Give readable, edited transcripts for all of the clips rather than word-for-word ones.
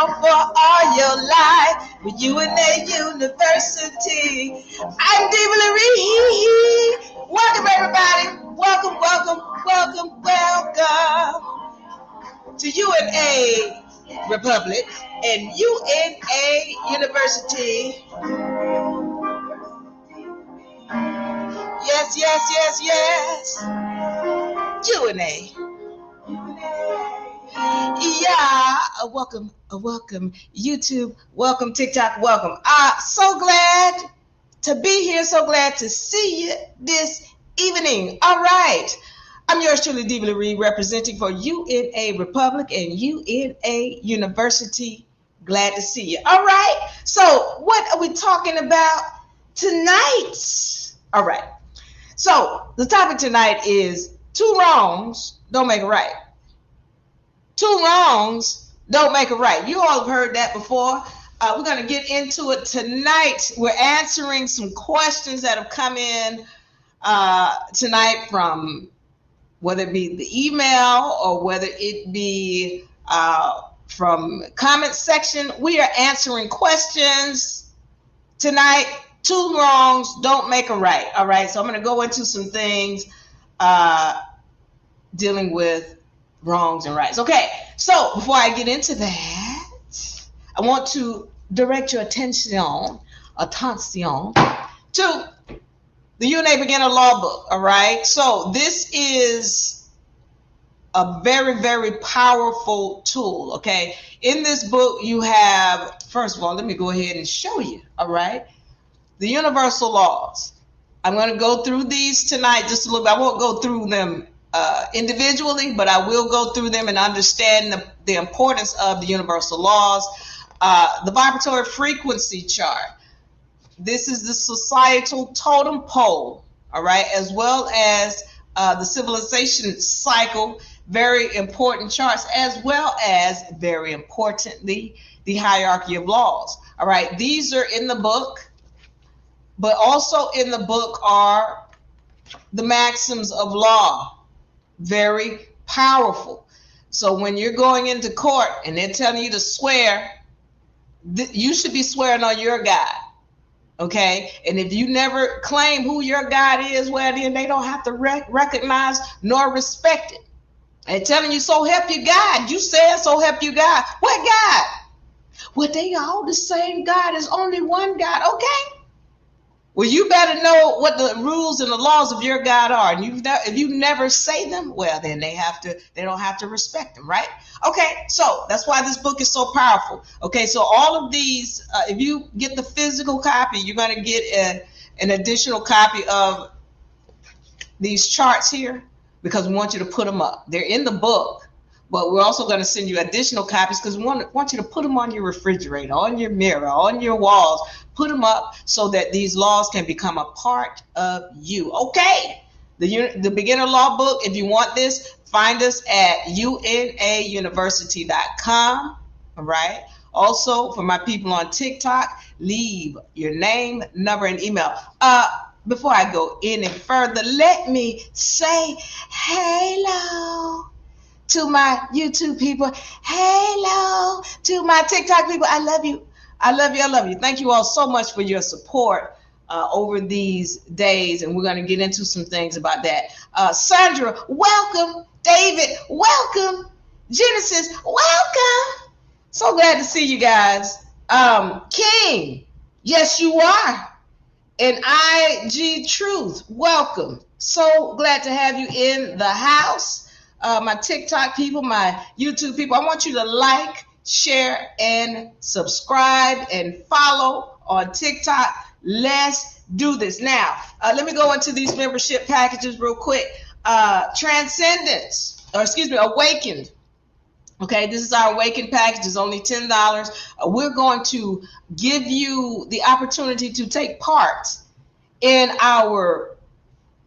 for all your life with UNA University. I'm Diva Lyri. Welcome, everybody. Welcome, welcome, welcome, welcome to UNA Republic and UNA University. Yes, yes, yes, yes. UNA. Yeah, welcome, YouTube, welcome, TikTok, welcome. So glad to be here, so glad to see you this evening. All right, I'm yours truly, Diva Lyri, representing for UNA Republic and UNA University. Glad to see you. All right, so what are we talking about tonight? All right, so the topic tonight is two wrongs don't make a right. Two wrongs don't make a right. You all have heard that before. We're going to get into it tonight. We're answering some questions that have come in tonight from whether it be the email or whether it be from comment section. We are answering questions tonight. Two wrongs don't make a right. All right. So I'm going to go into some things dealing with wrongs and rights. Okay, so before I get into that, I want to direct your attention to the UNA Beginner Law book. All right, so this is a very, very powerful tool. Okay, in this book you have, first of all, let me go ahead and show you. All right, the universal laws. I'm going to go through these tonight just a little bit. I won't go through them individually, but I will go through them and understand the importance of the universal laws. The vibratory frequency chart. This is the societal totem pole, all right, as well as the civilization cycle. Very important charts, as well as, very importantly, the hierarchy of laws. All right, these are in the book, but also in the book are the maxims of law. Very powerful. So when you're going into court and they're telling you to swear, you should be swearing on your God. Okay? And if you never claim who your God is, well, then they don't have to recognize nor respect it. And telling you, so help you God. You said, so help you God. What God? Well, they all the same God. There's only one God. Okay? Well, you better know what the rules and the laws of your God are. And if you never say them, well, then they don't have to respect them, right? Okay, so that's why this book is so powerful. Okay, so all of these, if you get the physical copy, you're going to get an additional copy of these charts here because we want you to put them up. They're in the book, but we're also going to send you additional copies because we want you to put them on your refrigerator, on your mirror, on your walls. Put them up so that these laws can become a part of you. Okay, the beginner law book, if you want this, find us at unauniversity.com. All right, also for my people on TikTok, leave your name, number, and email. Before I go any further, let me say hello to my YouTube people. Hello to my TikTok people. I love you. I love you. I love you. Thank you all so much for your support over these days. And we're going to get into some things about that. Sandra, welcome. David, welcome. Genesis, welcome. So glad to see you guys. King, yes, you are. And IG Truth, welcome. So glad to have you in the house. My TikTok people, my YouTube people, I want you to like, share, and subscribe and follow on TikTok. Let's do this. Now, let me go into these membership packages real quick. Awakened. Okay, this is our Awakened package. It's only $10. We're going to give you the opportunity to take part in our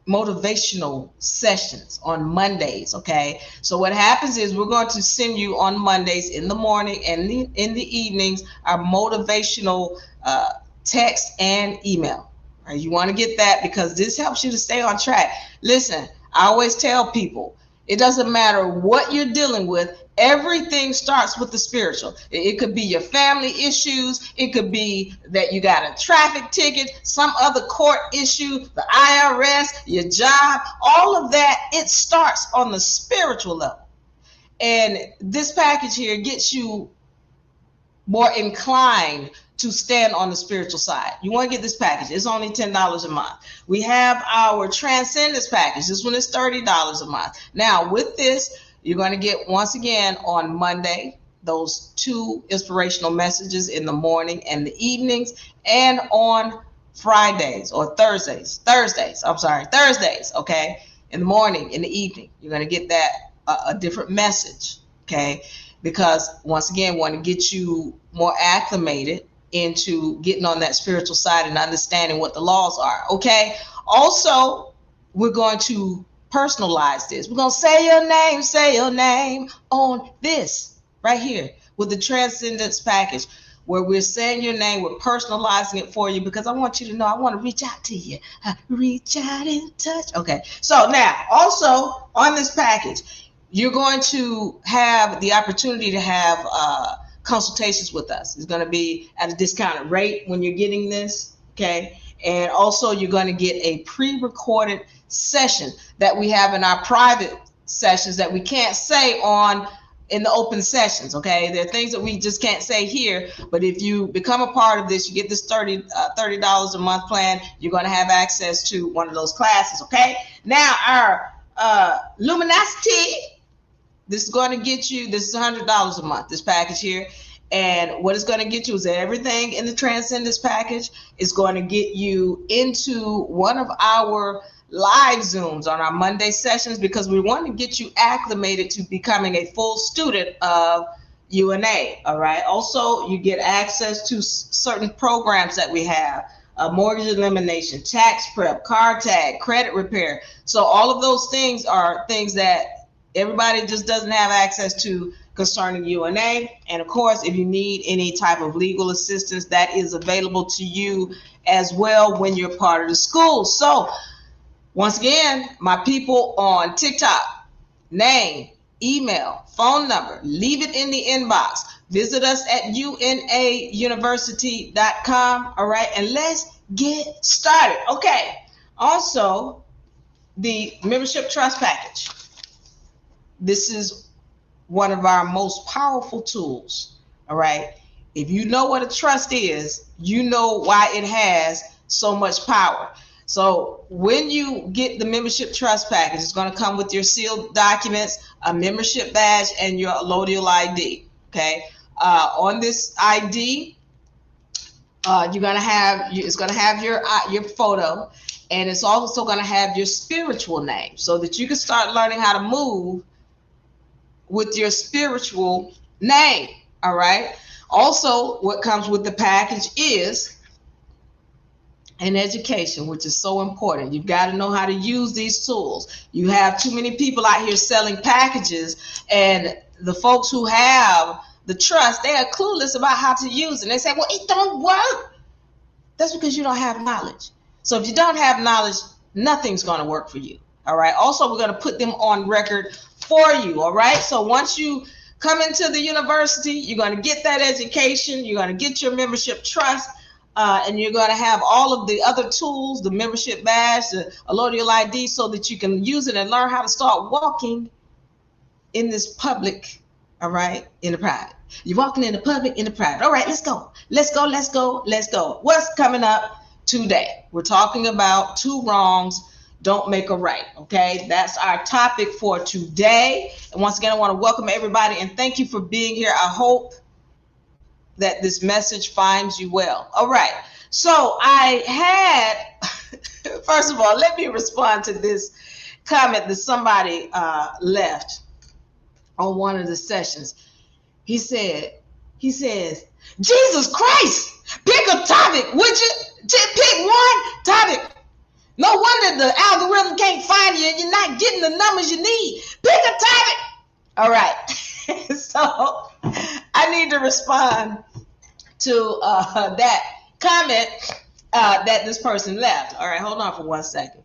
motivational sessions on Mondays. Okay, so what happens is we're going to send you on Mondays in the morning and in the evenings our motivational text and email. All right, you want to get that because this helps you to stay on track. Listen, I always tell people, It doesn't matter what you're dealing with. Everything starts with the spiritual. It could be your family issues. It could be that you got a traffic ticket, some other court issue, the IRS, your job, all of that. It starts on the spiritual level. And this package here gets you more inclined to stand on the spiritual side. You want to get this package. It's only $10 a month. We have our Transcendence package. This one is $30 a month. Now, with this, you're going to get, once again, on Monday, those 2 inspirational messages in the morning and the evenings, and on Fridays or Thursdays, okay, in the morning, in the evening, you're going to get that a different message, okay, because once again, want to get you more acclimated into getting on that spiritual side and understanding what the laws are, okay? Also, we're going to personalize this. We're going to say your name on this right here with the Transcendence package, where we're saying your name, we're personalizing it for you, because I want you to know I want to reach out to you. Reach out and touch. Okay, so now also on this package, you're going to have the opportunity to have consultations with us. It's going to be at a discounted rate when you're getting this, okay? And also you're going to get a pre-recorded session that we have in our private sessions that we can't say on in the open sessions, okay? There are things that we just can't say here, but if you become a part of this, you get this $30 a month plan, you're going to have access to one of those classes, okay? Now our luminosity, this is going to get you, this is $100 a month, this package here. And what it's going to get you is everything in the Transcendence package is going to get you into one of our live Zooms on our Monday sessions, because we want to get you acclimated to becoming a full student of UNA, all right? Also, you get access to certain programs that we have, mortgage elimination, tax prep, car tag, credit repair. So all of those things are things that everybody just doesn't have access to concerning UNA. And of course, if you need any type of legal assistance, that is available to you as well when you're part of the school. So once again, my people on TikTok, name, email, phone number, leave it in the inbox. Visit us at unauniversity.com, all right? And let's get started. Okay, also the membership trust package. This is one of our most powerful tools, all right? If you know what a trust is, you know why it has so much power. So when you get the membership trust package, it's going to come with your sealed documents, a membership badge, and your allodial ID, okay? On this ID, it's going to have your photo, and it's also going to have your spiritual name, so that you can start learning how to move with your spiritual name, all right? Also, what comes with the package is an education, which is so important. You've got to know how to use these tools. You have too many people out here selling packages, and the folks who have the trust, they are clueless about how to use it. And they say, well, it don't work. That's because you don't have knowledge. So if you don't have knowledge, nothing's going to work for you, all right? Also, we're going to put them on record for you, all right? So once you come into the university, you're going to get that education, you're going to get your membership trust, and you're going to have all of the other tools, the membership badge, the allodial ID, so that you can use it and learn how to start walking in this public, all right, in the private. You're walking in the public, in the private. All right, let's go. Let's go, let's go, let's go. What's coming up today? We're talking about 2 wrongs don't make a right, okay? That's our topic for today. And once again, I want to welcome everybody and thank you for being here. I hope that this message finds you well. All right, so I had, first of all, let me respond to this comment that somebody left on one of the sessions. He says, Jesus Christ, pick a topic, would you? Pick one topic. No wonder the algorithm can't find you and you're not getting the numbers you need. Pick a topic. All right. So I need to respond to that comment that this person left. All right, hold on for 1 second.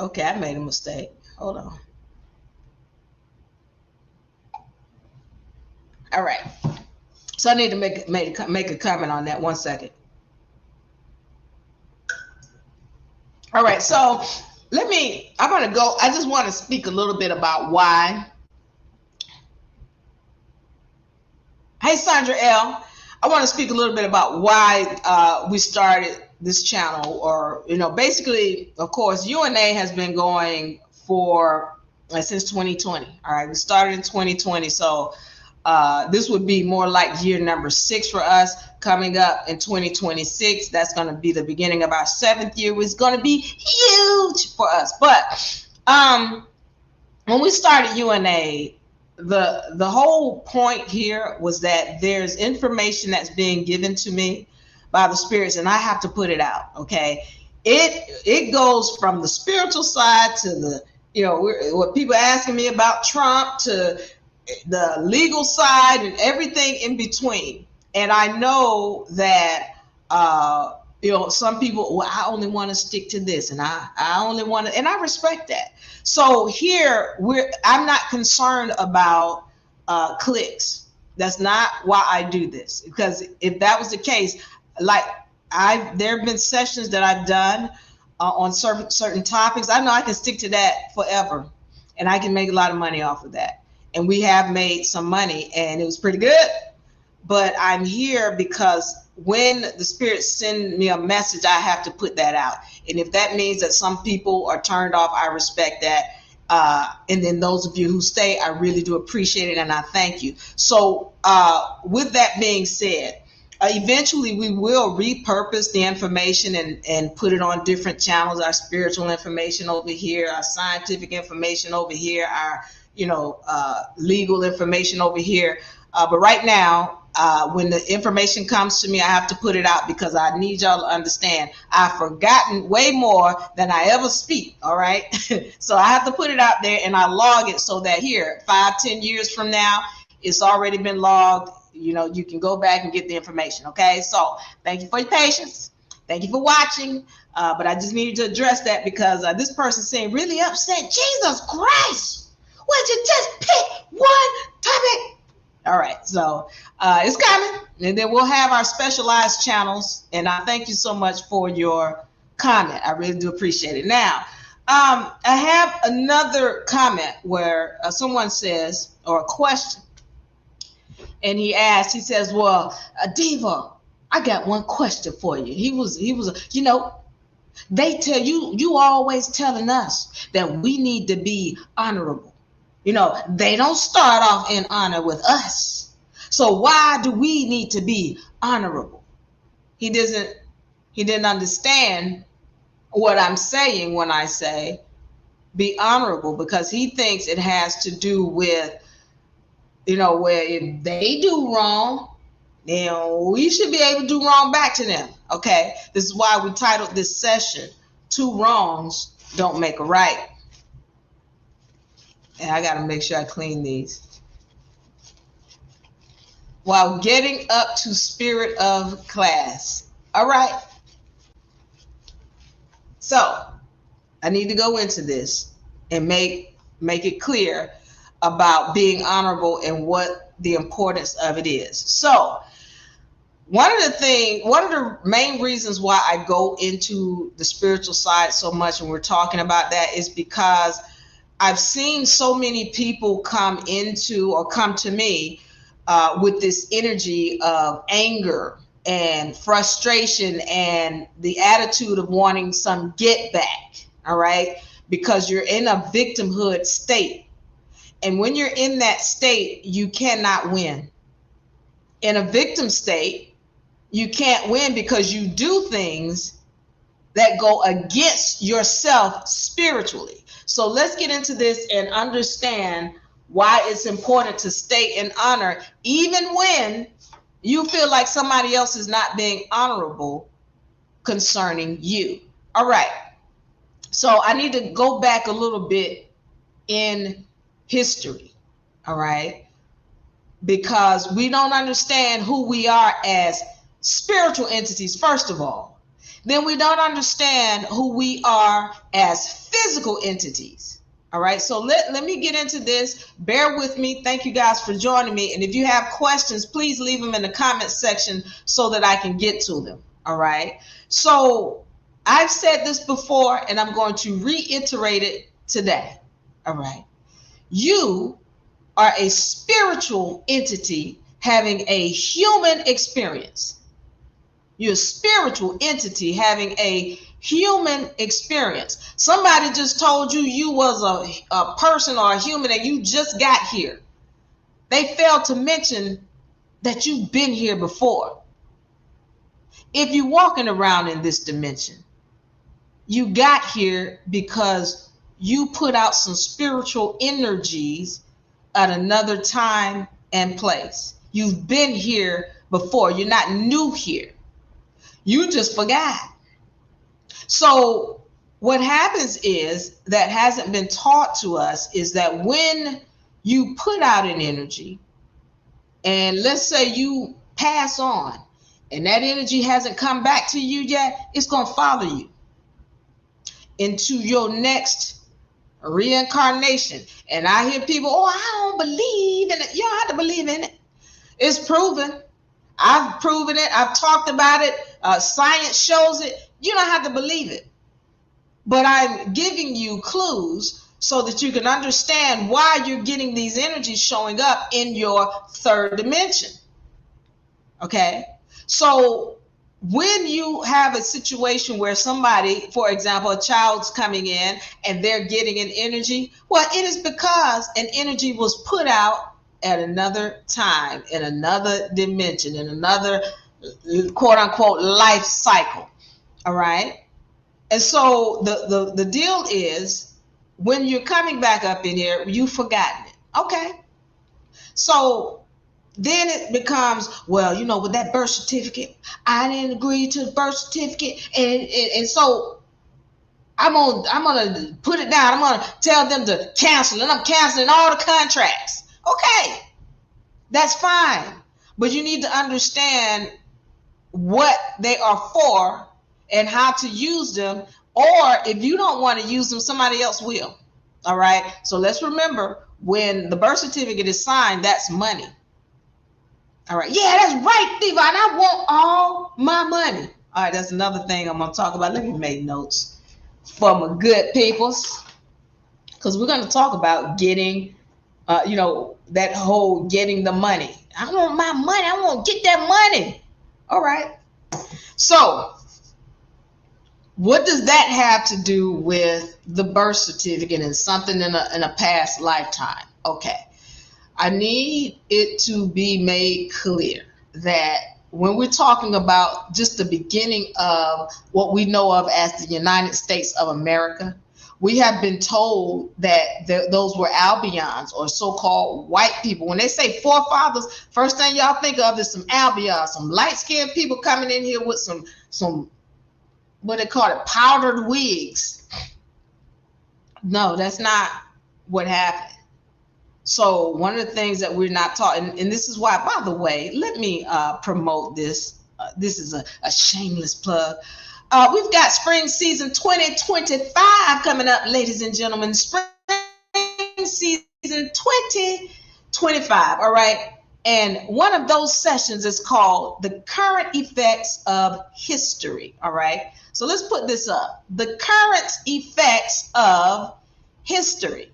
Okay, I made a mistake. Hold on. All right. So I need to make a comment on that. 1 second. All right. So I'm going to go. I just want to speak a little bit about why. Hey, Sandra L. I want to speak a little bit about why we started this channel, or, basically, of course, UNA has been going for since 2020. All right. We started in 2020. So this would be more like year number 6 for us. Coming up in 2026, that's going to be the beginning of our 7th year. It's going to be huge for us. But when we started UNA, the whole point here was that there's information that's being given to me by the spirits, and I have to put it out. Okay, it goes from the spiritual side to the what people asking me about Trump, to the legal side, and everything in between. And I know that some people, well, I only want to stick to this, and I only want to, and I respect that. So here I'm not concerned about clicks. That's not why I do this, because if that was the case, like there have been sessions that I've done on certain topics. I know I can stick to that forever, and I can make a lot of money off of that. And we have made some money, and it was pretty good. But I'm here because when the spirits send me a message, I have to put that out. And if that means that some people are turned off, I respect that. And then those of you who stay, I really do appreciate it, and I thank you. So with that being said, eventually we will repurpose the information and put it on different channels. Our spiritual information over here, our scientific information over here, our legal information over here. But right now, when the information comes to me, I have to put it out, because I need y'all to understand I've forgotten way more than I ever speak. All right. So I have to put it out there, and I log it so that here 5-10 years from now, it's already been logged. You can go back and get the information. Okay. So thank you for your patience. Thank you for watching. But I just needed to address that, because this person seemed really upset. Jesus Christ. Would you just pick one topic? All right, so it's coming, and then we'll have our specialized channels. And I thank you so much for your comment. I really do appreciate it. Now, I have another comment where someone says, or a question, and he says, "Well, Diva, I got one question for you." He was, they tell you always telling us that we need to be honorable. They don't start off in honor with us. So why do we need to be honorable? He didn't understand what I'm saying when I say be honorable, because he thinks it has to do with, where if they do wrong, we should be able to do wrong back to them. Okay. This is why we titled this session, 2 Wrongs Don't Make a Right. And I got to make sure I clean these. While getting up to spirit of class. All right. So I need to go into this and make it clear about being honorable and what the importance of it is. So one of the main reasons why I go into the spiritual side so much, and we're talking about that, is because I've seen so many people come to me with this energy of anger and frustration and the attitude of wanting some get back. All right. Because you're in a victimhood state. And when you're in that state, you cannot win. In a victim state, you can't win because you do things that go against yourself spiritually. So let's get into this and understand why it's important to stay in honor, even when you feel like somebody else is not being honorable concerning you. All right. So I need to go back a little bit in history. All right. Because we don't understand who we are as spiritual entities, first of all. then we don't understand who we are as physical entities. All right, so let me get into this. Bear with me. Thank you guys for joining me. And if you have questions, please leave them in the comment section so that I can get to them. All right, so I've said this before and I'm going to reiterate it today. All right, you are a spiritual entity having a human experience. You're a spiritual entity having a human experience. Somebody just told you you was a person or a human and you just got here. They failed to mention that you've been here before. If you're walking around in this dimension, you got here because you put out some spiritual energies at another time and place. You've been here before. You're not new here. You just forgot. So what happens is that hasn't been taught to us is that when you put out an energy and let's say you pass on and that energy hasn't come back to you yet, it's going to follow you into your next reincarnation. And I hear people, oh, I don't believe in it. You don't have to believe in it. It's proven. I've proven it. I've talked about it. Science shows it. You don't have to believe it. But I'm giving you clues so that you can understand why you're getting these energies showing up in your third dimension. Okay? So when you have a situation where somebody, for example, a child's coming in and they're getting an energy, well, it is because an energy was put out at another time, in another dimension, in another quote unquote life cycle. All right. And so the deal is when you're coming back up in here, you've forgotten it. Okay. So then it becomes, well, you know, with that birth certificate, I didn't agree to the birth certificate. And so I'm gonna put it down. I'm gonna tell them to cancel, and I'm canceling all the contracts. Okay, that's fine. But you need to understand what they are for and how to use them. Or if you don't want to use them, somebody else will. All right. So let's remember, when the birth certificate is signed, that's money. All right. Yeah, that's right, Diva. And I want all my money. All right. That's another thing I'm going to talk about. Let me make notes for my good peoples, because we're going to talk about getting, that whole getting the money. I want my money. I want to get that money. All right. So what does that have to do with the birth certificate and something in a past lifetime? Okay. I need it to be made clear that when we're talking about just the beginning of what we know of as the United States of America, we have been told that those were Albions, or so-called white people. When they say forefathers, first thing y'all think of is some Albions, some light-skinned people coming in here with some what they call it, powdered wigs. No, that's not what happened. So one of the things that we're not taught, and this is why, by the way, let me promote this. This is a shameless plug. We've got spring season 2025 coming up, ladies and gentlemen. Spring season 2025, all right? And one of those sessions is called The Current Effects of History, all right? So let's put this up. The current effects of history.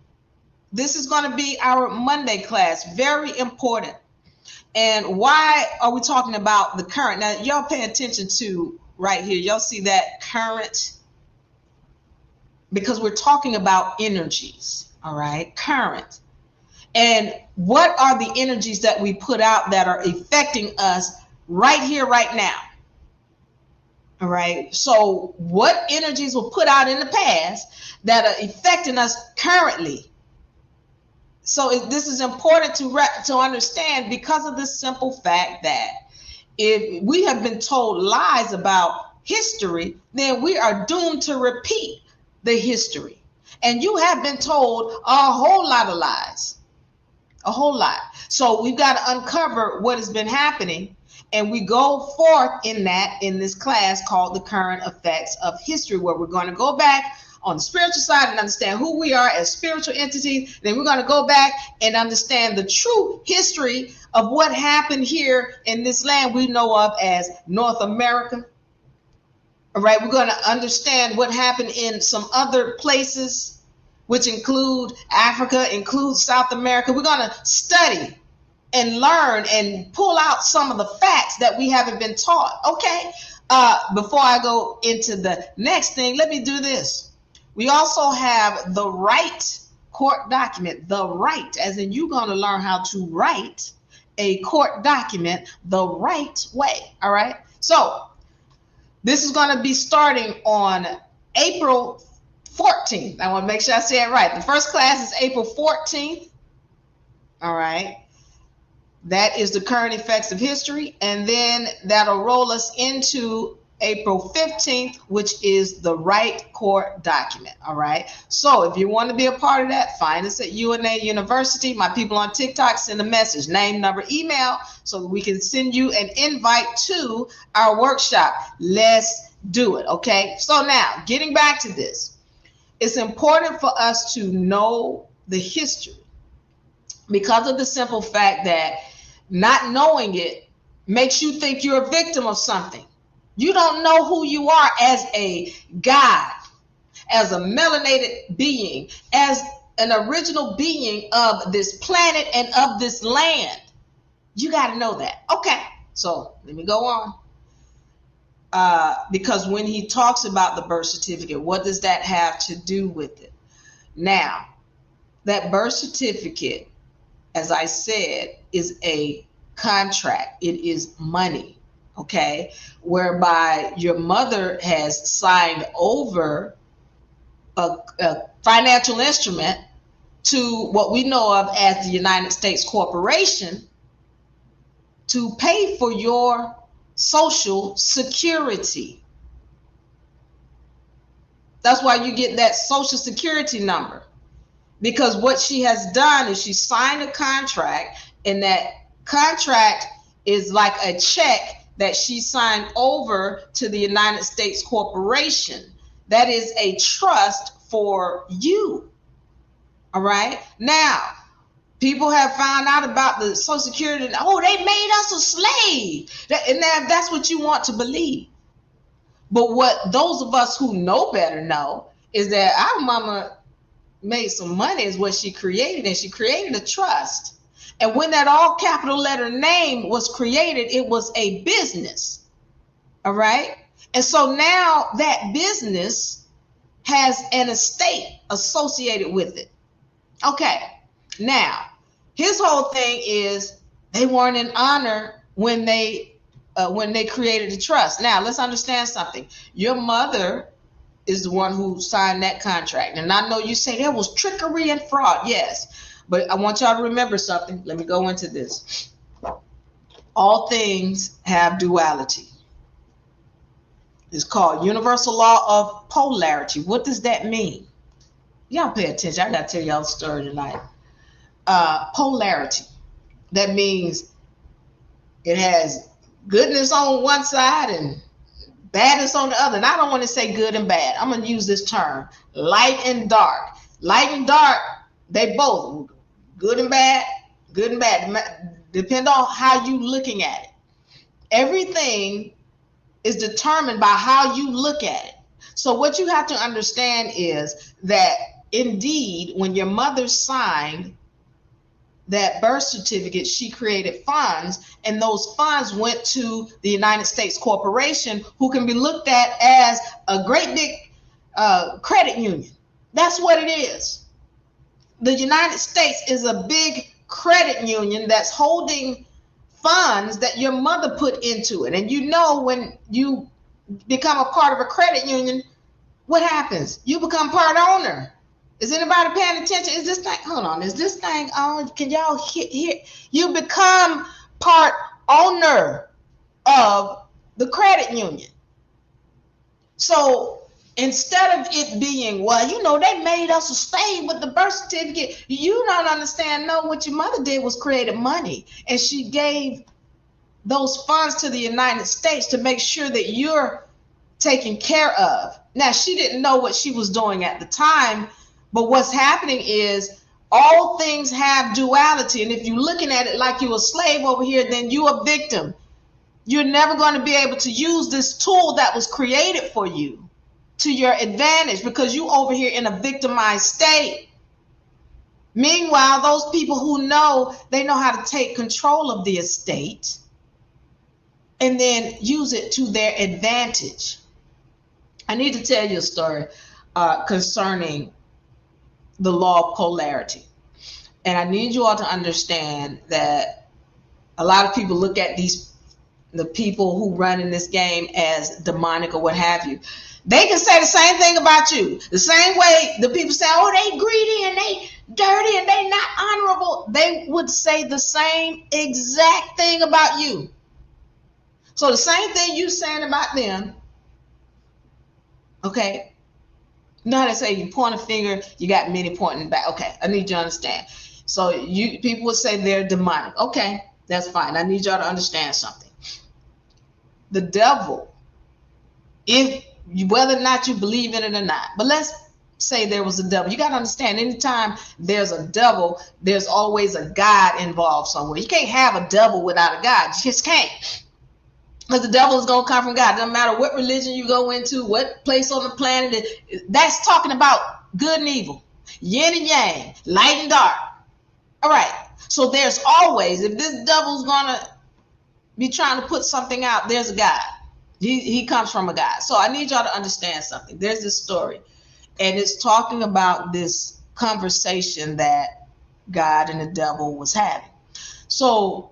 This is going to be our Monday class. Very important. And why are we talking about the current? Now, y'all pay attention to right here. Y'all see that current? Because we're talking about energies, all right? Current. And what are the energies that we put out that are affecting us right here, right now? All right. So what energies were put out in the past that are affecting us currently? So this is important to understand, because of the simple fact that if we have been told lies about history, then we are doomed to repeat the history. And you have been told a whole lot of lies. a whole lot. So we've got to uncover what has been happening, and we go forth in this class called The Current Effects of History, where we're going to go back on the spiritual side and understand who we are as spiritual entities. Then we're going to go back and understand the true history of what happened here in this land we know of as North America. All right, we're going to understand what happened in some other places, which include Africa, include South America. We're going to study and learn and pull out some of the facts that we haven't been taught. Okay, before I go into the next thing, let me do this. We also have the right court document, the right, as in you're going to learn how to write a court document the right way. All right, so this is going to be starting on April 14th. I want to make sure I say it right. The first class is April 14th. All right. That is the current effects of history. And then that'll roll us into April 15th, which is the right court document. All right. So if you want to be a part of that, find us at UNA University. My people on TikTok, send a message, name, number, email, so that we can send you an invite to our workshop. Let's do it. Okay. So now getting back to this, it's important for us to know the history because of the simple fact that not knowing it makes you think you're a victim of something. You don't know who you are as a God, as a melanated being, as an original being of this planet and of this land. You got to know that. Okay, so let me go on. Because when he talks about the birth certificate, what does that have to do with it? Now, that birth certificate, as I said, is a contract. It is money, okay, whereby your mother has signed over a financial instrument to what we know of as the United States Corporation to pay for your Social Security. That's why you get that Social Security number, because what she has done is she signed a contract, and that contract is like a check that she signed over to the United States Corporation. That is a trust for you. All right. Now, people have found out about the Social Security. Oh, they made us a slave. And that's what you want to believe. But what those of us who know better know is that our mama made some money is what she created, and she created a trust. And when that all capital letter name was created, it was a business. All right. And so now that business has an estate associated with it. Okay. Now, his whole thing is they weren't in honor when they created the trust. Now, let's understand something. Your mother is the one who signed that contract. And I know you say there was trickery and fraud. Yes. But I want y'all to remember something. Let me go into this. All things have duality. It's called universal law of polarity. What does that mean? Y'all pay attention. I got to tell y'all a story tonight. Polarity. That means it has goodness on one side and badness on the other. And I don't want to say good and bad. I'm going to use this term, light and dark. Light and dark, they both good and bad, good and bad. Depend on how you looking at it. Everything is determined by how you look at it. So what you have to understand is that indeed, when your mother signed that birth certificate, she created funds, and those funds went to the United States Corporation, who can be looked at as a great big credit union. That's what it is. The United States is a big credit union that's holding funds that your mother put into it. And you know, when you become a part of a credit union, what happens? You become part owner. Is anybody paying attention? Is this thing, hold on, is this thing on? Can y'all hear? You become part owner of the credit union. So Instead of it being, well, you know, they made us a slave with the birth certificate. You don't understand. No, what your mother did was created money. And she gave those funds to the United States to make sure that you're taken care of. Now, she didn't know what she was doing at the time, but what's happening is all things have duality. And if you're looking at it like you're a slave over here, then you're a victim. You're never going to be able to use this tool that was created for you to your advantage because you over here in a victimized state. Meanwhile, those people who know, they know how to take control of the estate and then use it to their advantage. I need to tell you a story concerning the law of polarity. And I need you all to understand that a lot of people look at the people who run in this game as demonic or what have you. They can say the same thing about you. The same way the people say, oh, they greedy and they dirty and they not honorable. They would say the same exact thing about you. So the same thing you saying about them, okay? You know how they say you point a finger, you got many pointing back. Okay, I need you to understand. So people would say they're demonic. Okay, that's fine. I need y'all to understand something. The devil, whether or not you believe in it or not, but let's say there was a devil. You got to understand, anytime there's a devil, there's always a God involved somewhere. You can't have a devil without a God. You just can't. Because the devil is going to come from God. Doesn't matter what religion you go into, what place on the planet. That's talking about good and evil, yin and yang, light and dark. All right. So there's always, if this devil's going to be trying to put something out, there's a God. He comes from a God. So I need y'all to understand something. There's this story, and it's talking about this conversation that God and the devil was having. So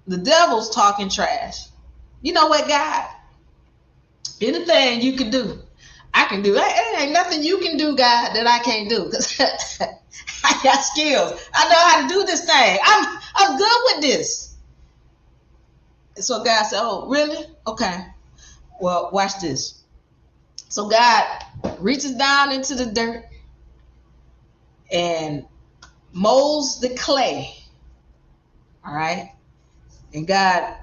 the devil's talking trash. You know what, God? Anything you can do, I can do. It ain't nothing you can do, God, that I can't do. Because I got skills. I know how to do this thing. I'm good with this. So God said, oh, really? Okay. Well, watch this. So God reaches down into the dirt and molds the clay. All right. And God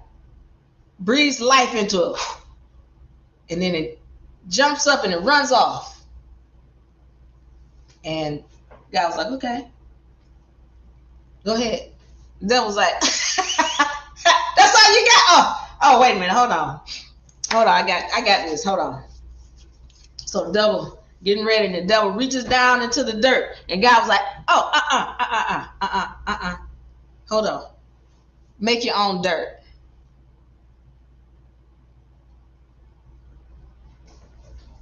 breathes life into it. And then it jumps up and it runs off. And God was like, okay, go ahead. The devil was like, that's all you got? Oh, wait a minute. Hold on. I got this. Hold on. So the devil getting ready, and the devil reaches down into the dirt. And God was like, oh, hold on. Make your own dirt.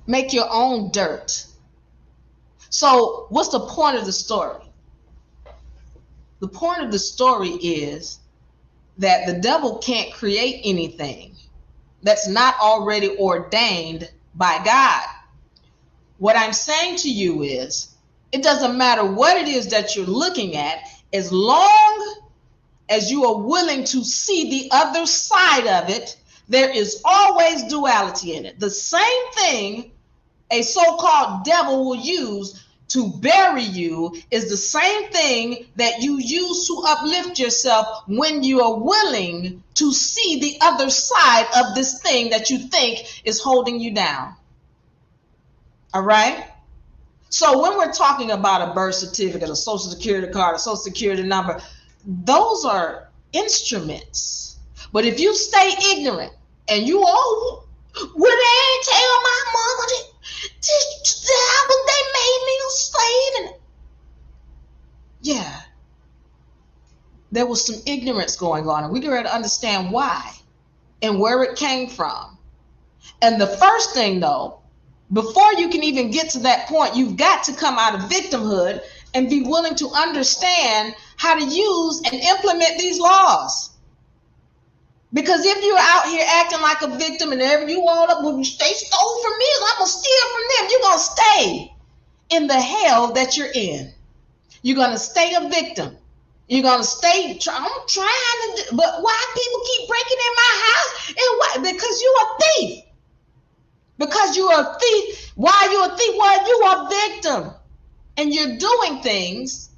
Make your own dirt. So what's the point of the story? The point of the story is that the devil can't create anything that's not already ordained by God. What I'm saying to you is, it doesn't matter what it is that you're looking at, as long as you are willing to see the other side of it, there is always duality in it. The same thing a so-called devil will use to bury you is the same thing that you use to uplift yourself when you are willing to see the other side of this thing that you think is holding you down. All right? So when we're talking about a birth certificate, a social security card, a social security number, those are instruments. But if you stay ignorant and you all, well, they ain't tell my mama that they made me a slave. And yeah, there was some ignorance going on, and we got to understand why and where it came from. And the first thing, though, before you can even get to that point, you've got to come out of victimhood and be willing to understand how to use and implement these laws. Because if you're out here acting like a victim and whenever you want up, well, they stole from me, I'm going to steal from them, you're going to stay in the hell that you're in. You're going to stay a victim. You're going to stay, I'm trying to, but why people keep breaking in my house? And why? Because you're a thief. Because you are a thief. Why are you a thief? Well, you are a victim. And you're doing things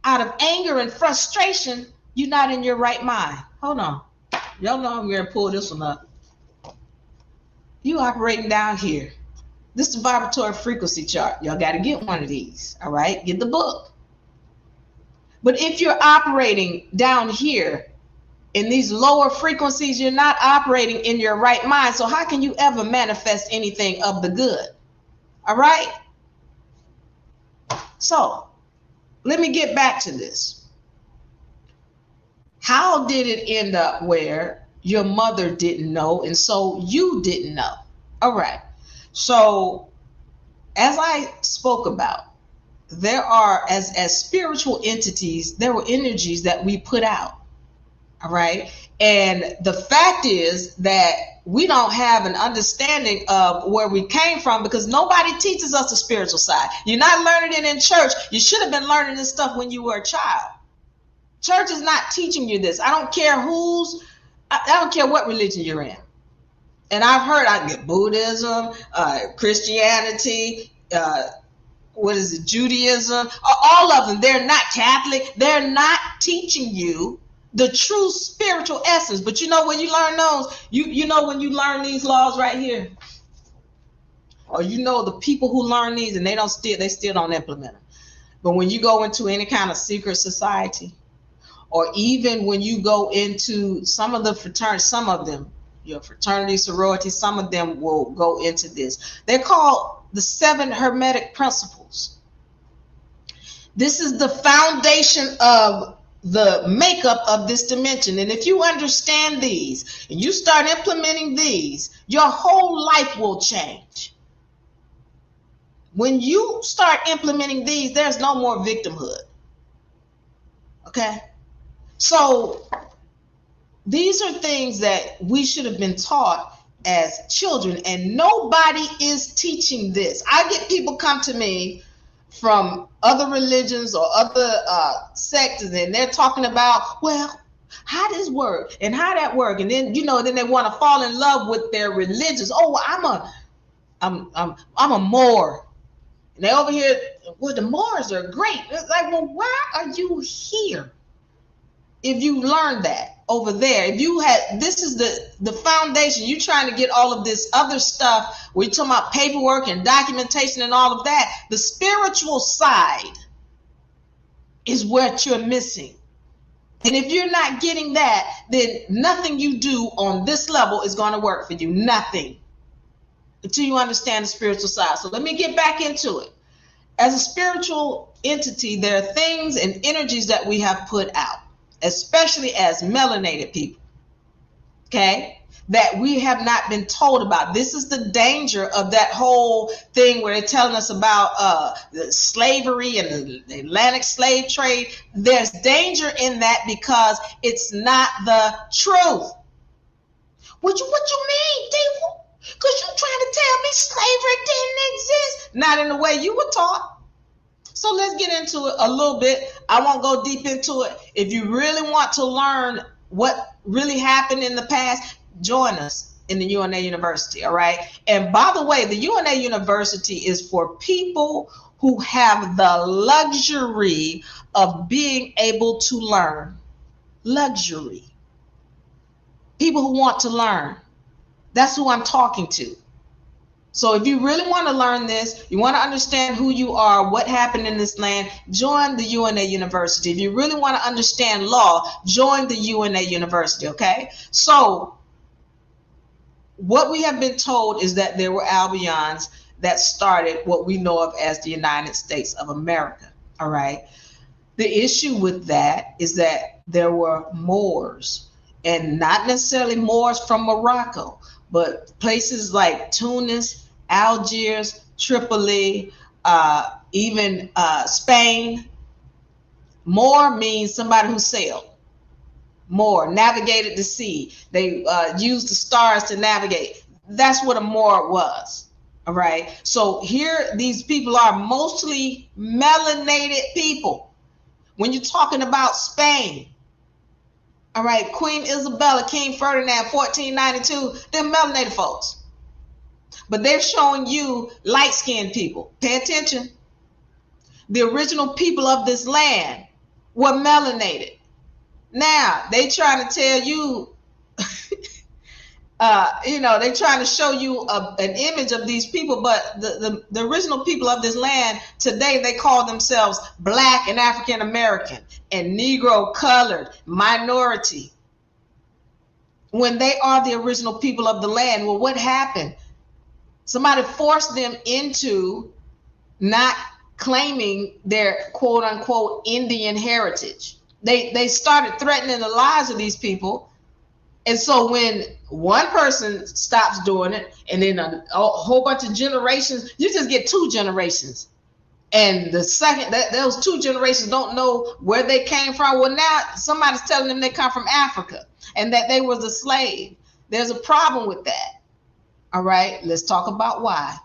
out of anger and frustration. You're not in your right mind. Hold on. Y'all know I'm going to pull this one up. You operating down here. This is the vibratory frequency chart. Y'all got to get one of these. All right? Get the book. But if you're operating down here in these lower frequencies, you're not operating in your right mind. So how can you ever manifest anything of the good? All right? So let me get back to this. How did it end up where your mother didn't know and so you didn't know? All right. So as I spoke about, there are, as spiritual entities, there were energies that we put out. All right. And the fact is that we don't have an understanding of where we came from because nobody teaches us the spiritual side. You're not learning it in church. You should have been learning this stuff when you were a child. Church is not teaching you this. I don't care I don't care what religion you're in. And I've heard I get Buddhism, Christianity, Judaism, all of them. They're not Catholic. They're not teaching you the true spiritual essence. But you know when you learn those, you know when you learn these laws right here, or you know the people who learn these and they still don't implement them. But when you go into any kind of secret society, or even when you go into some of the fraternities, some of them, your fraternity, sorority, some of them will go into this. They're called the 7 Hermetic Principles. This is the foundation of the makeup of this dimension. And if you understand these and you start implementing these, your whole life will change. When you start implementing these, there's no more victimhood. Okay? So these are things that we should have been taught as children, and nobody is teaching this. I get people come to me from other religions or other sects, and they're talking about, well, how this work and how that work, and then then they want to fall in love with their religions. Oh, I'm a Moor, and they over here. Well, the Moors are great. It's like, well, why are you here? If you learned that over there, if you had, this is the foundation. You're trying to get all of this other stuff. We're talking about paperwork and documentation and all of that. The spiritual side is what you're missing. And if you're not getting that, then nothing you do on this level is going to work for you. Nothing. Until you understand the spiritual side. So let me get back into it. As a spiritual entity, there are things and energies that we have put out, especially as melanated people, okay, that we have not been told about. This is the danger of that whole thing where they're telling us about the slavery and the Atlantic slave trade. There's danger in that because it's not the truth. What you mean, Diva? Because you're trying to tell me slavery didn't exist. Not in the way you were taught. So let's get into it a little bit. I won't go deep into it. If you really want to learn what really happened in the past, join us in the UNA University, all right? And by the way, the UNA University is for people who have the luxury of being able to learn. Luxury. People who want to learn. That's who I'm talking to. So if you really want to learn this, you want to understand who you are, what happened in this land, join the UNA University. If you really want to understand law, join the UNA University, okay? So what we have been told is that there were Albions that started what we know of as the United States of America, all right? The issue with that is that there were Moors, and not necessarily Moors from Morocco, but places like Tunis, Algiers, Tripoli, even Spain. Moor means somebody who sailed. Moor, navigated the sea. They used the stars to navigate. That's what a Moor was. All right. So here, these people are mostly melanated people. When you're talking about Spain, all right, Queen Isabella, King Ferdinand, 1492, they're melanated folks. but they're showing you light-skinned people. Pay attention. The original people of this land were melanated. Now, they trying to tell you, they're trying to show you an image of these people, but the original people of this land today, they call themselves Black and African American and Negro, colored, minority, when they are the original people of the land. Well, what happened? Somebody forced them into not claiming their quote unquote Indian heritage. They started threatening the lives of these people. And so when one person stops doing it, and then a whole bunch of generations, you just get 2 generations. And the second that those 2 generations don't know where they came from. Well, now somebody's telling them they come from Africa and that they was a slave. There's a problem with that. All right, let's talk about why.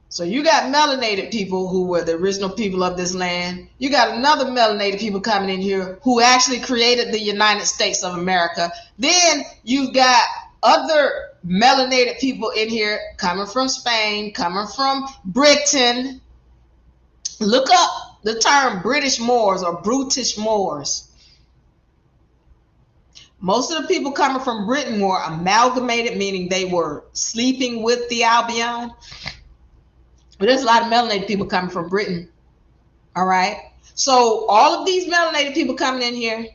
So you got melanated people who were the original people of this land. You got another melanated people coming in here who actually created the United States of America. Then you've got other melanated people in here coming from Spain, coming from Britain. Look up the term British Moors or brutish Moors. Most of the people coming from Britain were amalgamated, meaning they were sleeping with the Albion. But there's a lot of melanated people coming from Britain. All right. So all of these melanated people coming in here.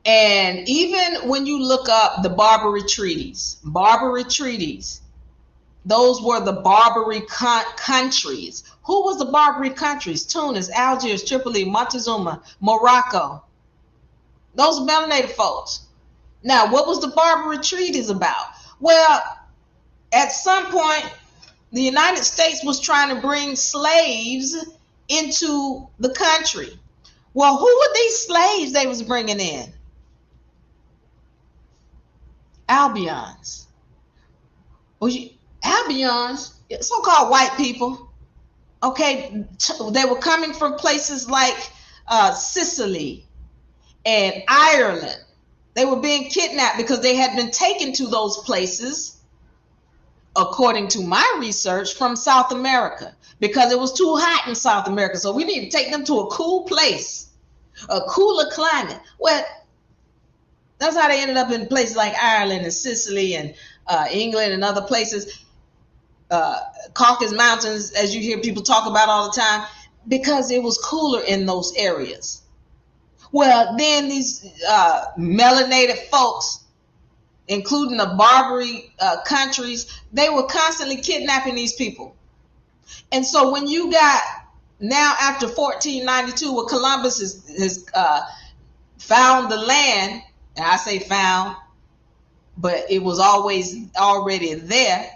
And even when you look up the Barbary treaties, those were the Barbary countries. Who was the Barbary countries? Tunis, Algiers, Tripoli, Montezuma, Morocco. Those melanated folks. Now, what was the Barbary treaties about? Well, at some point, the United States was trying to bring slaves into the country. Well, who were these slaves they was bringing in? Albions. Well, Albions, so-called white people, okay, they were coming from places like Sicily and Ireland. They were being kidnapped because they had been taken to those places, according to my research, from South America, because it was too hot in South America. So we need to take them to a cool place, a cooler climate. Well, that's how they ended up in places like Ireland and Sicily and England and other places, Caucasus Mountains, as you hear people talk about all the time, because it was cooler in those areas. Well, then these melanated folks, including the Barbary countries, they were constantly kidnapping these people. And so when you got now after 1492, where Columbus has found the land, and I say found, but it was always already there,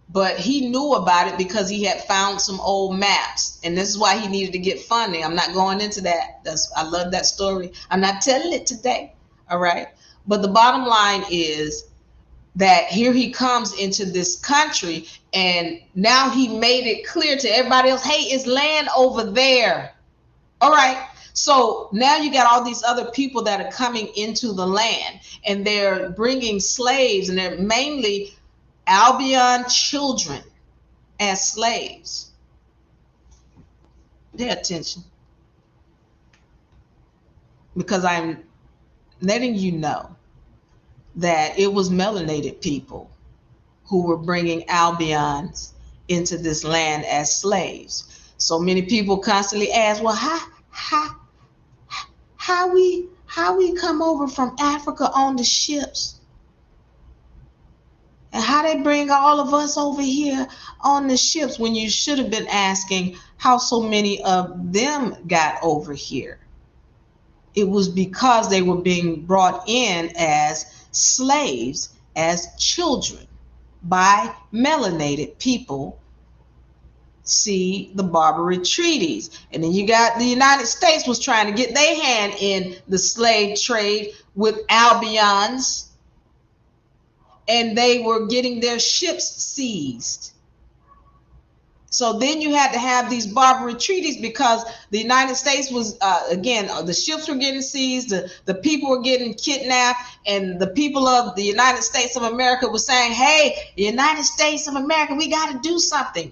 but he knew about it because he had found some old maps, and this is why he needed to get funding. I'm not going into that. I love that story. I'm not telling it today, all right? But the bottom line is that here he comes into this country, and now he made it clear to everybody else, hey, it's land over there. All right. So now you got all these other people that are coming into the land, and they're bringing slaves, and they're mainly Albion children as slaves. Pay attention, because I'm letting you know that it was melanated people who were bringing Albions into this land as slaves. So many people constantly ask, well, how we come over from Africa on the ships, and how they bring all of us over here on the ships, when you should have been asking how so many of them got over here. It was because they were being brought in as slaves, as children, by melanated people. See the Barbary treaties. And then you got the United States was trying to get their hand in the slave trade with Albions, and they were getting their ships seized. So then you had to have these Barbary treaties because the United States was, again, the ships were getting seized, the people were getting kidnapped, and the people of the United States of America were saying, hey, the United States of America, we got to do something.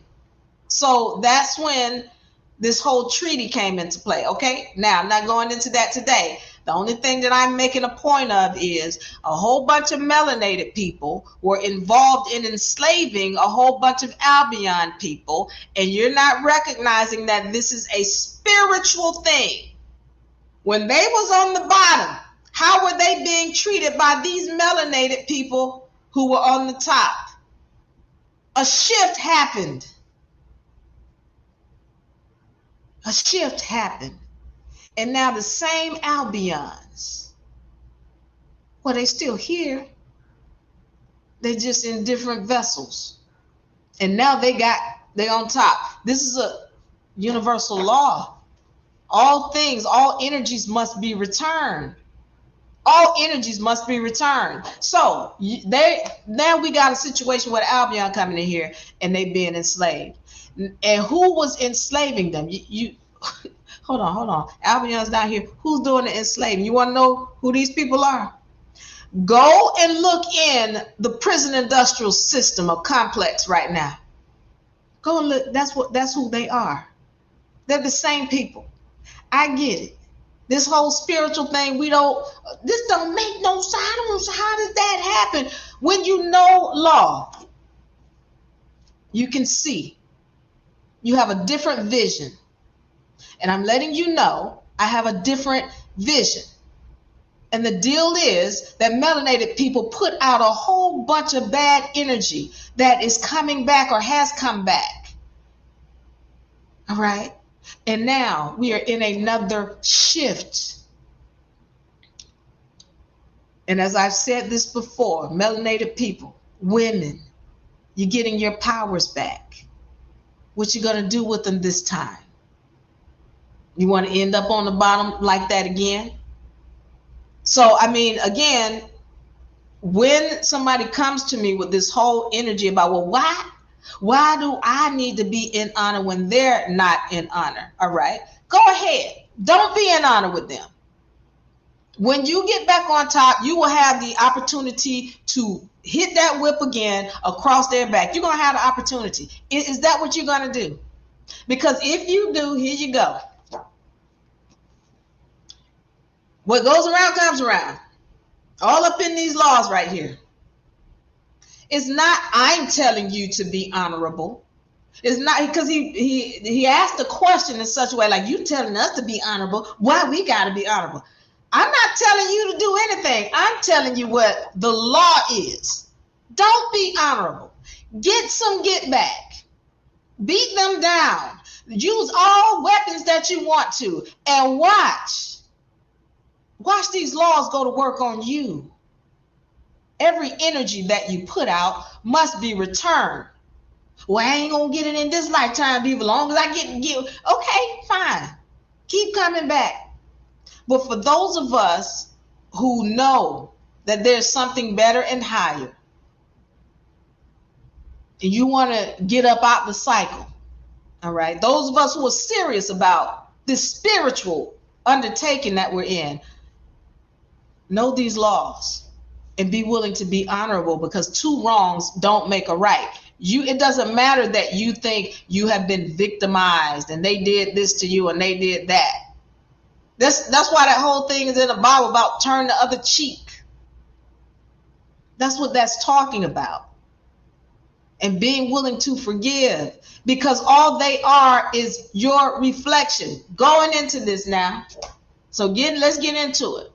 So that's when this whole treaty came into play. Okay, now I'm not going into that today. The only thing that I'm making a point of is a whole bunch of melanated people were involved in enslaving a whole bunch of Albion people, and you're not recognizing that this is a spiritual thing. When they was on the bottom, how were they being treated by these melanated people who were on the top? A shift happened. A shift happened. And now the same Albions, well, they still here. They just in different vessels. And now they on top. This is a universal law. All things, all energies must be returned. All energies must be returned. So now we got a situation where Albion coming in here and they being enslaved. And who was enslaving them? You hold on. Albion's down here. Who's doing the enslaving? You want to know who these people are? Go and look in the prison industrial system of complex right now. Go and look. That's who they are. They're the same people. I get it. This whole spiritual thing, this don't make no sense. How does that happen? When you know law, you can see. You have a different vision. And I'm letting you know I have a different vision. And the deal is that melanated people put out a whole bunch of bad energy that is coming back or has come back. All right. And now we are in another shift. And as I've said this before, melanated people, women, you're getting your powers back. What you going to do with them this time? You want to end up on the bottom like that again? So, I mean, again, when somebody comes to me with this whole energy about, well, why do I need to be in honor when they're not in honor? All right, go ahead. Don't be in honor with them. When you get back on top, you will have the opportunity to hit that whip again across their back. You're going to have the opportunity. Is that what you're going to do? Because if you do, here you go. What goes around comes around. All up in these laws right here. It's not I'm telling you to be honorable. It's not because he asked the question in such a way like you telling us to be honorable. Why we got to be honorable? I'm not telling you to do anything. I'm telling you what the law is. Don't be honorable. Get some get back. Beat them down. Use all weapons that you want to and watch. Watch these laws go to work on you. Every energy that you put out must be returned. Well, I ain't gonna get it in this lifetime, Diva. As long as I get okay, fine. Keep coming back. But for those of us who know that there's something better and higher, and you want to get up out the cycle, all right? Those of us who are serious about this spiritual undertaking that we're in, know these laws and be willing to be honorable, because two wrongs don't make a right. It doesn't matter that you think you have been victimized and they did this to you and they did that. That's why that whole thing is in the Bible about turn the other cheek. That's what that's talking about. And being willing to forgive, because all they are is your reflection. Going into this now. So let's get into it.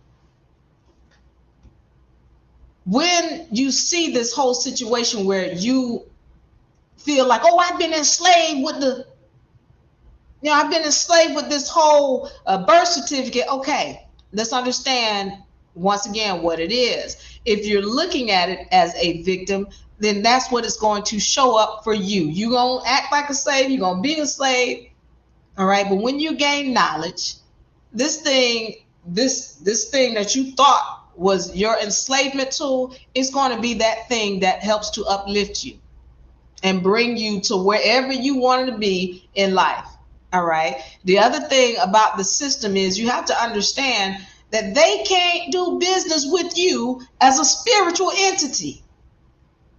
When you see this whole situation where you feel like, oh, I've been enslaved with this whole birth certificate. Okay, let's understand once again what it is. If you're looking at it as a victim, then that's what it's going to show up for you. You're going to act like a slave. You're going to be a slave. All right. But when you gain knowledge, this thing that you thought was your enslavement tool is going to be that thing that helps to uplift you. and bring you to wherever you wanted to be in life. All right. The other thing about the system is you have to understand that they can't do business with you as a spiritual entity.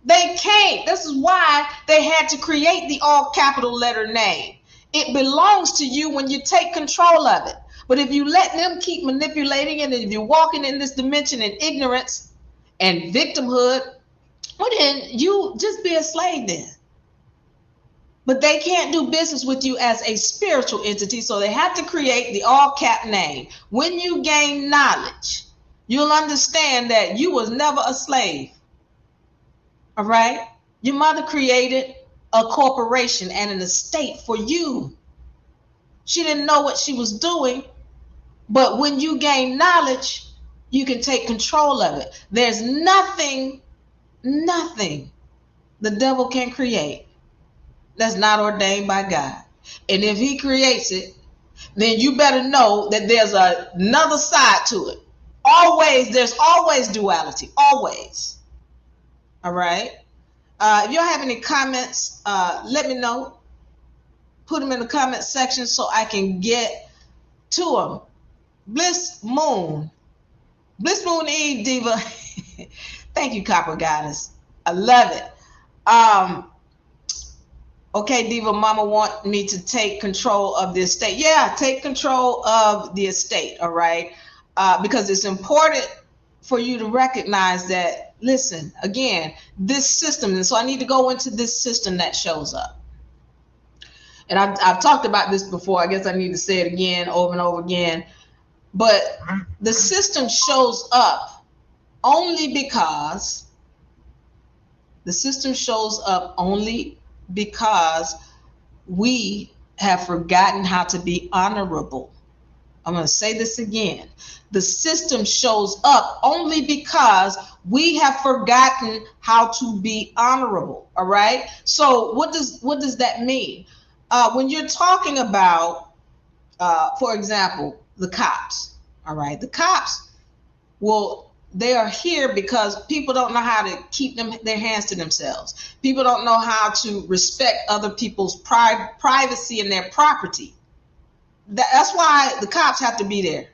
They can't. This is why they had to create the all capital letter name. It belongs to you when you take control of it. But if you let them keep manipulating it, and if you're walking in this dimension in ignorance and victimhood, well, then you just be a slave then. But they can't do business with you as a spiritual entity, so they have to create the all cap name. When you gain knowledge, you'll understand that you was never a slave. All right? Your mother created a corporation and an estate for you. She didn't know what she was doing, but when you gain knowledge, you can take control of it. There's nothing the devil can create that's not ordained by God. And if he creates it, then you better know that there's another side to it. There's always duality, always. All right. If you have any comments, let me know. Put them in the comment section so I can get to them. Bliss Moon Eve, Diva. Thank you, Copper Goddess. I love it. Okay, Diva, Mama want me to take control of the estate. Yeah, take control of the estate, all right? Because it's important for you to recognize that, listen, again, this system, and so I need to go into this system that shows up. And I've talked about this before. I guess I need to say it again, over and over again. But the system shows up only because we have forgotten how to be honorable. I'm going to say this again. The system shows up only because we have forgotten how to be honorable. All right. So what does that mean? When you're talking about, for example, the cops. All right. The cops, well, they are here because people don't know how to keep their hands to themselves. People don't know how to respect other people's privacy and their property. That's why the cops have to be there.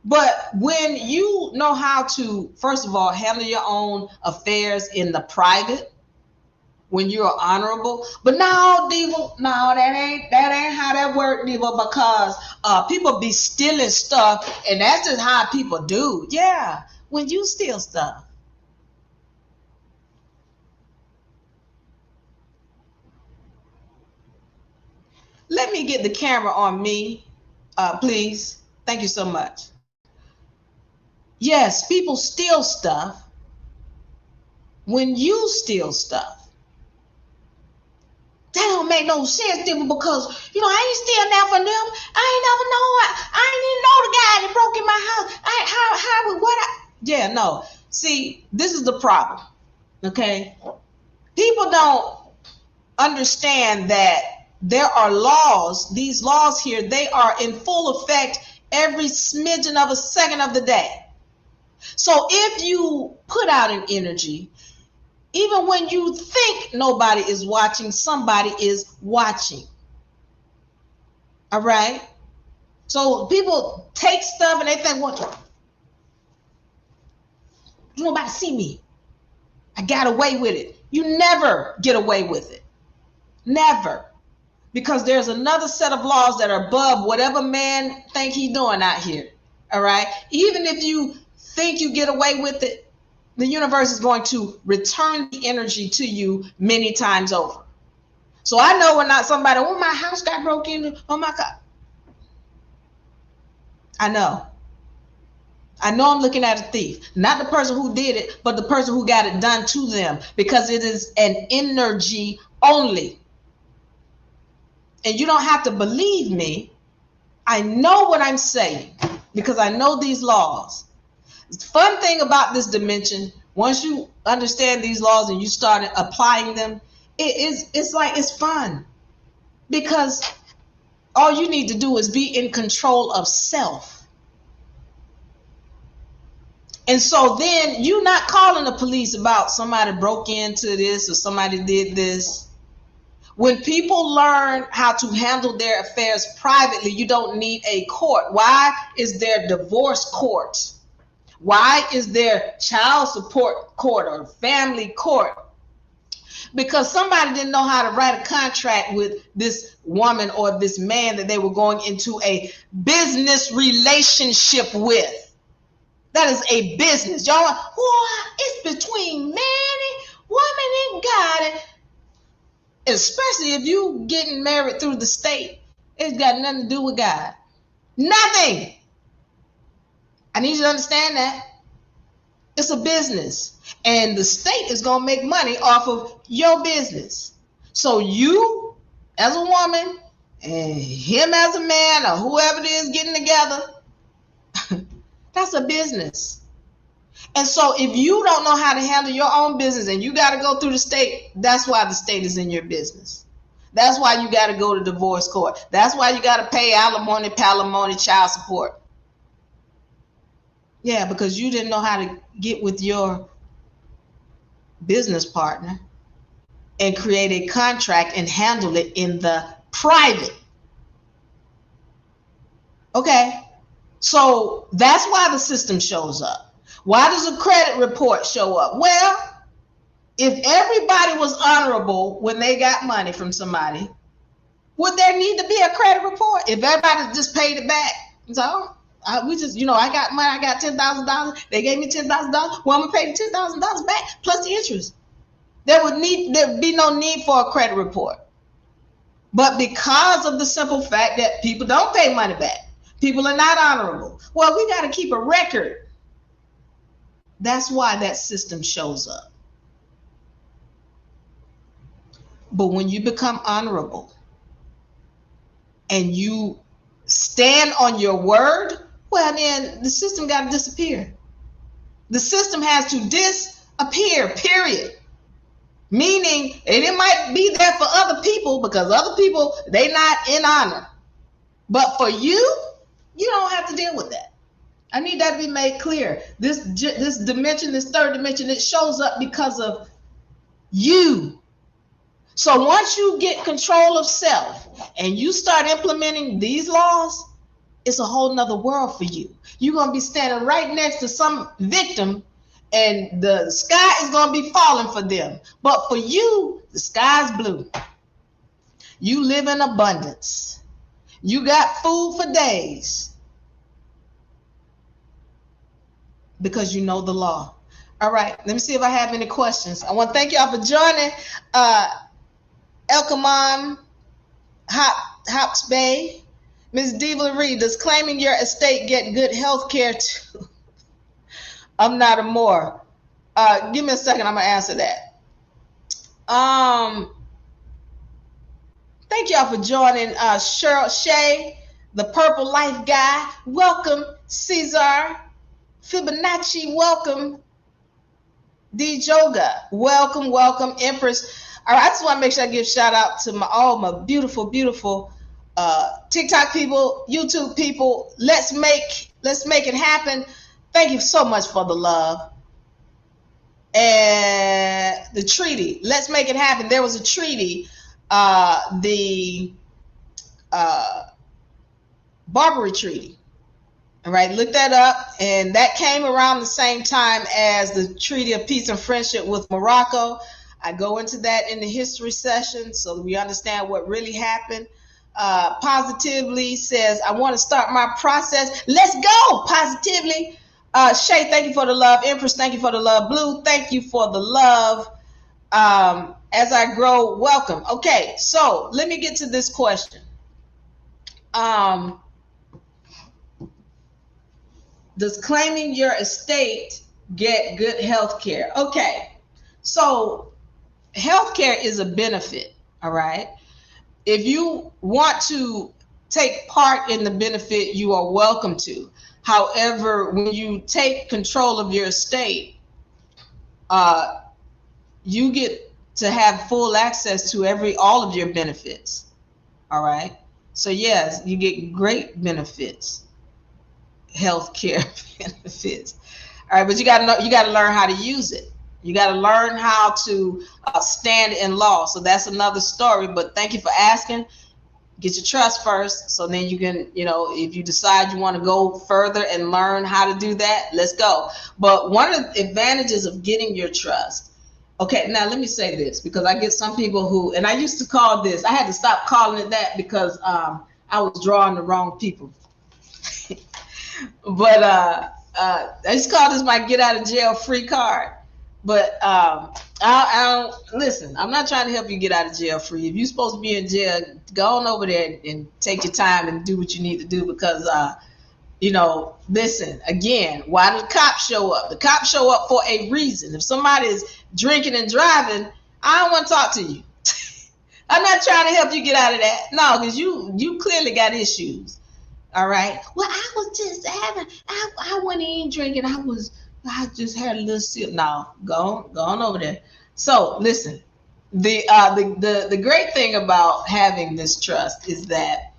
But when you know how to, first of all, handle your own affairs in the private, when you're honorable. But no, Diva, no, that ain't how that work, Diva, because people be stealing stuff, and that's just how people do. Yeah, when you steal stuff. Let me get the camera on me, please. Thank you so much. Yes, people steal stuff. When you steal stuff, that don't make no sense, Diva, because I ain't steal that for them. I ain't never know. I ain't even know the guy that broke in my house. Yeah, no. See, this is the problem. Okay, people don't understand that there are laws. These laws here, they are in full effect every smidgen of a second of the day. So if you put out an energy, even when you think nobody is watching, somebody is watching. All right? So people take stuff and they think, what? Nobody see me. I got away with it. You never get away with it. Never. Because there's another set of laws that are above whatever man think he's doing out here. All right? Even if you think you get away with it, the universe is going to return the energy to you many times over. So I know when not somebody, oh, my house got broken into, oh my God. I know I'm looking at a thief, not the person who did it, but the person who got it done to them, because it is an energy only. And you don't have to believe me. I know what I'm saying because I know these laws. The fun thing about this dimension, once you understand these laws and you start applying them, it's fun, because all you need to do is be in control of self. And so then you're not calling the police about somebody broke into this or somebody did this. When people learn how to handle their affairs privately, you don't need a court. Why is there divorce court? Why is there child support court or family court? Because somebody didn't know how to write a contract with this woman or this man that they were going into a business relationship with. That is a business. Y'all, it's between man and woman and God. Especially if you getting married through the state, it's got nothing to do with God. Nothing. I need you to understand that. It's a business. And the state is going to make money off of your business. So you, as a woman, and him as a man, or whoever it is getting together, that's a business. And so if you don't know how to handle your own business and you got to go through the state, that's why the state is in your business. That's why you got to go to divorce court. That's why you got to pay alimony, palimony, child support. Yeah, because you didn't know how to get with your business partner and create a contract and handle it in the private. Okay, so that's why the system shows up. Why does a credit report show up? Well, if everybody was honorable when they got money from somebody, would there need to be a credit report? If everybody just paid it back, so we just, I got money, I got $10,000. They gave me $10,000. Well, I'm gonna pay the $10,000 back plus the interest. There'd be no need for a credit report. But because of the simple fact that people don't pay money back, people are not honorable. Well, we got to keep a record. That's why that system shows up. But when you become honorable and you stand on your word, well, then the system got to disappear. The system has to disappear, period. Meaning, and it might be there for other people because other people, they not in honor. But for you, you don't have to deal with that. I need that to be made clear. This dimension, this third dimension, it shows up because of you. So once you get control of self and you start implementing these laws, it's a whole nother world for you. You're going to be standing right next to some victim and the sky is going to be falling for them. But for you, the sky's blue. You live in abundance. You got food for days. Because you know the law. All right, let me see if I have any questions. I want to thank y'all for joining. Elkamon Hops Bay. Ms. Diva Lyri, does claiming your estate get good health care too? I'm not a Moor. Give me a second, I'm going to answer that. Thank y'all for joining. Cheryl Shay, the Purple Life Guy. Welcome, Cesar. Fibonacci, welcome. D Joga, welcome. Empress. All right, I just want to make sure I give shout out to all my beautiful TikTok people, YouTube people. Let's make it happen. Thank you so much for the love. And the treaty, let's make it happen. There was a treaty, the Barbary Treaty. All right, look that up. And that came around the same time as the Treaty of Peace and Friendship with Morocco. I go into that in the history session so that we understand what really happened. Positively says, I want to start my process. Let's go, positively. Shay, thank you for the love. Empress, thank you for the love. Blue, thank you for the love. As I grow, welcome. Okay, so let me get to this question. Does claiming your estate get good health care? Okay, so health care is a benefit, all right? If you want to take part in the benefit, you are welcome to. However, when you take control of your estate, you get to have full access to all of your benefits, all right? So yes, you get great benefits. Health care benefits. All right, but you got to know, you got to learn how to use it. You got to learn how to stand in law. So that's another story. But thank you for asking. Get your trust first, so then you can, if you decide you want to go further and learn how to do that, let's go. But one of the advantages of getting your trust, okay, now let me say this, because I get some people who, and I used to call this, I had to stop calling it that because I was drawing the wrong people. But I just call this my get out of jail free card. But I don't listen. I'm not trying to help you get out of jail free. If you're supposed to be in jail, go on over there and take your time and do what you need to do. Because listen, again, why do the cops show up? The cops show up for a reason. If somebody's drinking and driving, I don't want to talk to you. I'm not trying to help you get out of that. No, because you clearly got issues. All right. Well, I was just having. I wasn't even drinking. I just had a little sip. No, go on over there. So listen, the great thing about having this trust is that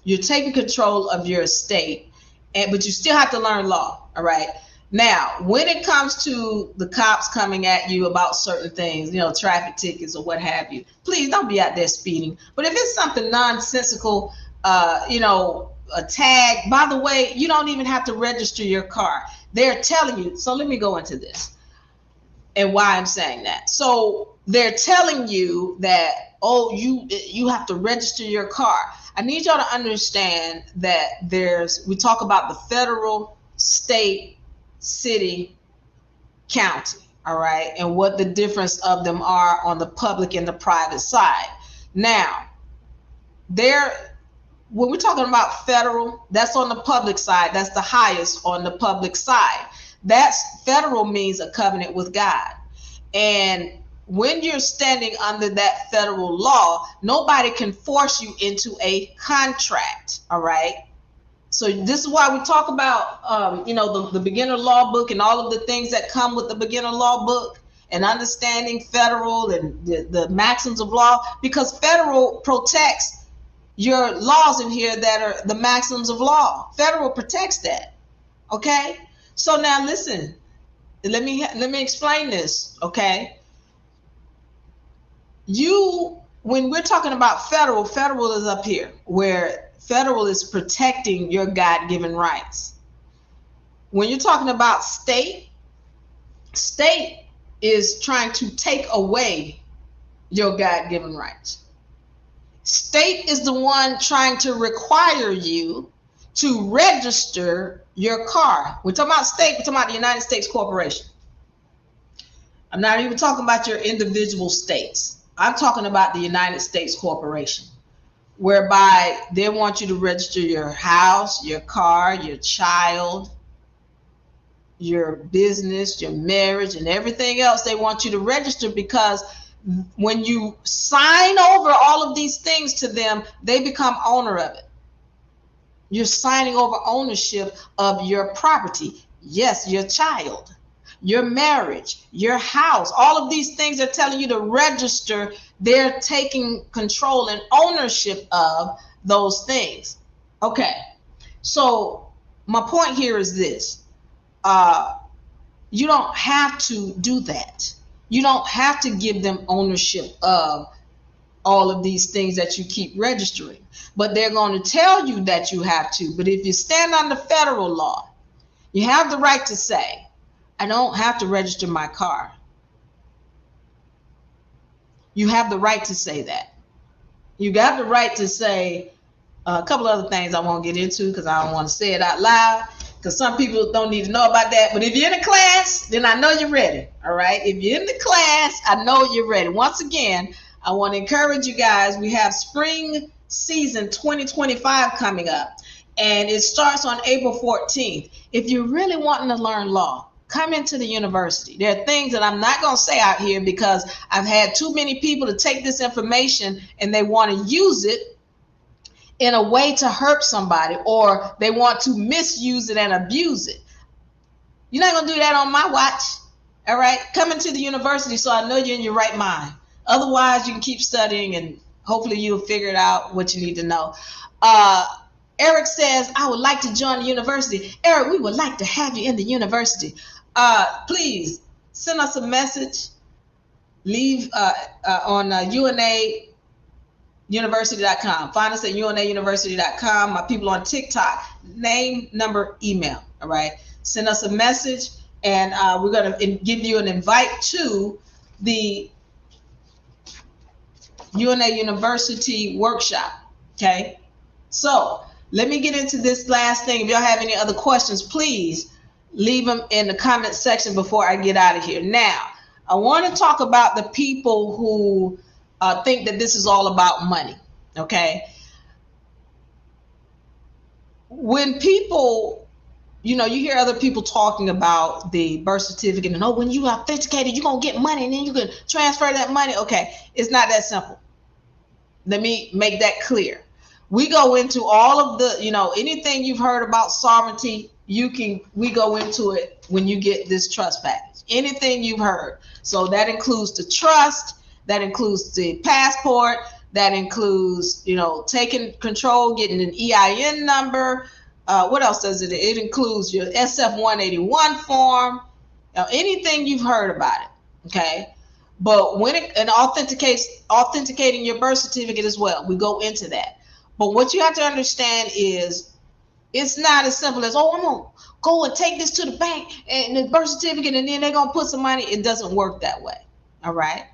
you're taking control of your estate, but you still have to learn law. All right. Now, when it comes to the cops coming at you about certain things, traffic tickets or what have you, please don't be out there speeding. But if it's something nonsensical, a tag, by the way, you don't even have to register your car. They're telling you. So let me go into this and why I'm saying that. So they're telling you that, you have to register your car. I need y'all to understand that we talk about the federal, state, city, county, all right, and what the difference of them are on the public and the private side. Now, when we're talking about federal, that's on the public side. That's the highest on the public side. That's federal means a covenant with God. And when you're standing under that federal law, nobody can force you into a contract. All right. So this is why we talk about, the beginner law book and all of the things that come with the beginner law book and understanding federal and the maxims of law, because federal protects your laws in here that are the maxims of law. Federal protects that. Okay. So now listen, let me explain this. Okay. When we're talking about federal is up here, where federal is protecting your God-given rights. When you're talking about state is trying to take away your God-given rights. State is the one trying to require you to register your car. We're talking about state, we're talking about the United States Corporation. I'm not even talking about your individual states. I'm talking about the United States Corporation, whereby they want you to register your house, your car, your child, your business, your marriage, and everything else. They want you to register because when you sign over all of these things to them, they become owner of it. You're signing over ownership of your property. Yes, your child, your marriage, your house, all of these things they're telling you to register. They're taking control and ownership of those things. Okay, so my point here is this. You don't have to do that. You don't have to give them ownership of all of these things that you keep registering, but they're going to tell you that you have to. But if you stand under federal law, you have the right to say, I don't have to register my car. You have the right to say that. You got the right to say a couple other things I won't get into because I don't want to say it out loud, because some people don't need to know about that. But if you're in a class, then I know you're ready. All right. If you're in the class, I know you're ready. Once again, I want to encourage you guys. We have spring season 2025 coming up, and it starts on April 14th. If you're really wanting to learn law, come into the university. There are things that I'm not going to say out here because I've had too many people to take this information and they want to use it in a way to hurt somebody, or they want to misuse it and abuse it. You're not going to do that on my watch. All right. Come into the university so I know you're in your right mind. Otherwise, you can keep studying and hopefully you'll figure it out what you need to know. Eric says, I would like to join the university. Eric, we would like to have you in the university. Please send us a message. Leave on UNAuniversity.com. Find us at UNAuniversity.com. My people on TikTok, name, number, email. All right. Send us a message, and we're going to give you an invite to the UNA University workshop. Okay. So let me get into this last thing. If y'all have any other questions, please leave them in the comment section before I get out of here. Now, I want to talk about the people who think that this is all about money. Okay. When people, you hear other people talking about the birth certificate and, when you authenticated, you're going to get money and then you can transfer that money. Okay. It's not that simple. Let me make that clear. We go into all of the, anything you've heard about sovereignty, we go into it when you get this trust package. Anything you've heard. So that includes the trust, that includes the passport, that includes, taking control, getting an EIN number. What else does it? It includes your SF-181 form, anything you've heard about it. Okay. But when authenticating your birth certificate as well, we go into that. But what you have to understand is it's not as simple as, I'm going to go and take this to the bank and the birth certificate and then they're going to put some money. It doesn't work that way. All right.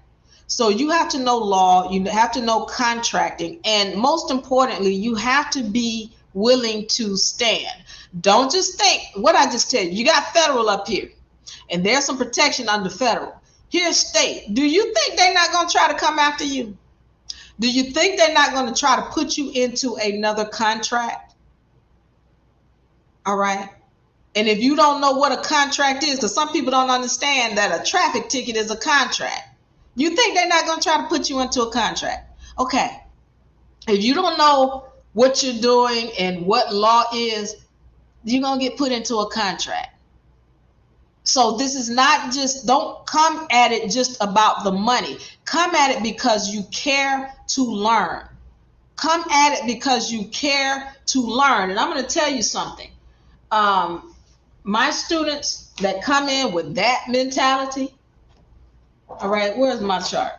So you have to know law. You have to know contracting. And most importantly, you have to be willing to stand. Don't just think what I just tell you. You got federal up here and there's some protection under federal. Here's state. Do you think they're not going to try to come after you? Do you think they're not going to try to put you into another contract? All right. And if you don't know what a contract is, because some people don't understand that a traffic ticket is a contract. You think they're not going to try to put you into a contract? Okay. If you don't know what you're doing and what law is, you're going to get put into a contract. So this is not just, don't come at it just about the money. Come at it because you care to learn. Come at it because you care to learn. And I'm going to tell you something. My students that come in with that mentality, all right, where's my chart?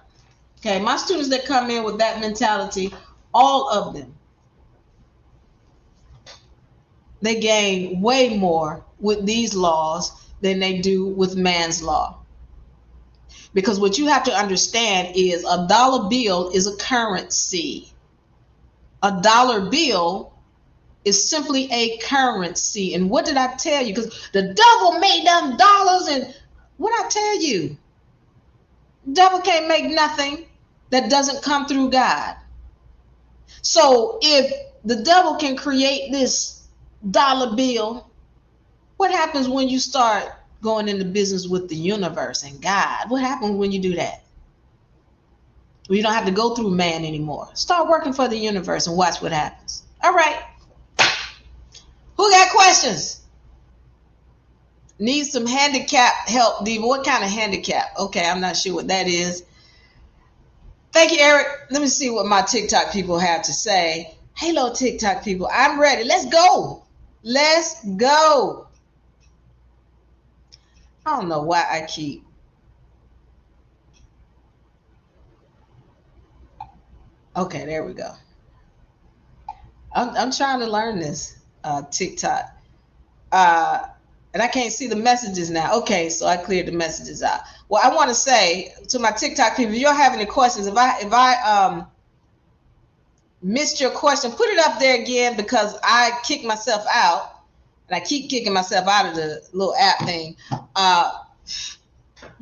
Okay, my students that come in with that mentality, all of them, they gain way more with these laws than they do with man's law. Because what you have to understand is a dollar bill is a currency. A dollar bill is simply a currency. And what did I tell you? Because the devil made them dollars, and what I tell you? The devil can't make nothing that doesn't come through God. So if the devil can create this dollar bill, what happens when you start going into business with the universe and God? What happens when you do that? Well, you don't have to go through man anymore. Start working for the universe and watch what happens. All right. Who got questions? Need some handicap help, Diva. What kind of handicap? Okay, I'm not sure what that is. Thank you, Eric. Let me see what my TikTok people have to say. Hello, TikTok people. I'm ready. Let's go. Let's go. I don't know why I keep. Okay, there we go. I'm trying to learn this TikTok. And I can't see the messages now. Okay, so I cleared the messages out. Well, I want to say to my TikTok people, if you have any questions, if I missed your question, put it up there again, because I kicked myself out. And I keep kicking myself out of the little app thing.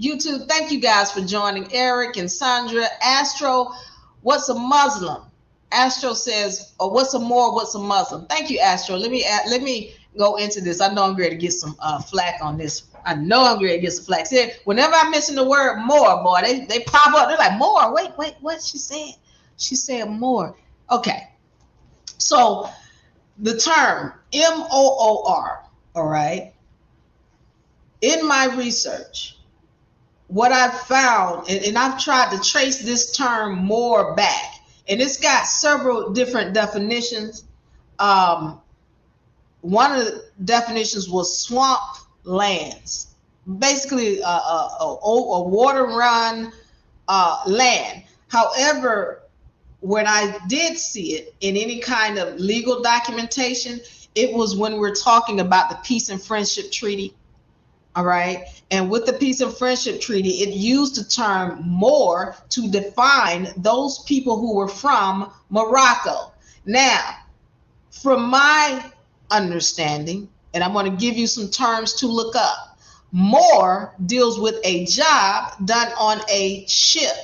YouTube, thank you guys for joining. Eric and Sandra. Astro, what's a Muslim? Astro says, oh, what's a Moor? What's a Muslim? Thank you, Astro. Let me go into this. I know I'm ready to get some flack on this. I know I'm ready to get some flack. See, whenever I mention the word Moor, boy, they pop up. They're like, Moor, wait, what she said? She said Moor. Okay. So the term M-O-O-R, all right, in my research, what I've found, and I've tried to trace this term more back, and it's got several different definitions, One of the definitions was swamp lands, basically a water run land. However, when I did see it in any kind of legal documentation, it was when we're talking about the Peace and Friendship Treaty. All right. And with the Peace and Friendship Treaty, it used the term Moor to define those people who were from Morocco. Now, from my understanding, and I'm going to give you some terms to look up, Moor deals with a job done on a ship.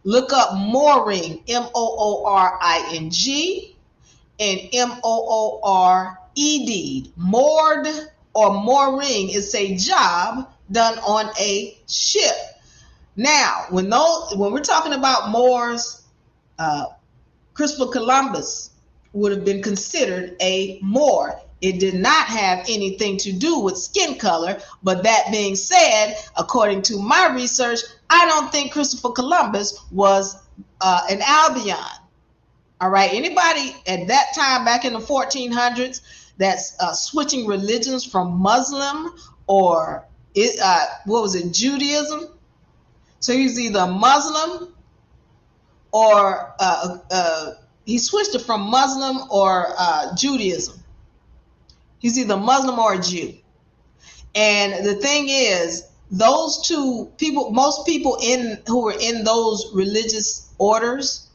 Look up mooring, Mooring, and Moored. Moored or mooring is a job done on a ship. Now, when we're talking about Moors, Christopher Columbus would have been considered a Moor. It did not have anything to do with skin color, but that being said, according to my research, I don't think Christopher Columbus was an Albion. All right, anybody at that time back in the 1400s that's switching religions from Muslim or Judaism? So he's either Muslim or he switched it from Muslim or Judaism. He's either Muslim or a Jew. And the thing is, those two people, most people who were in those religious orders,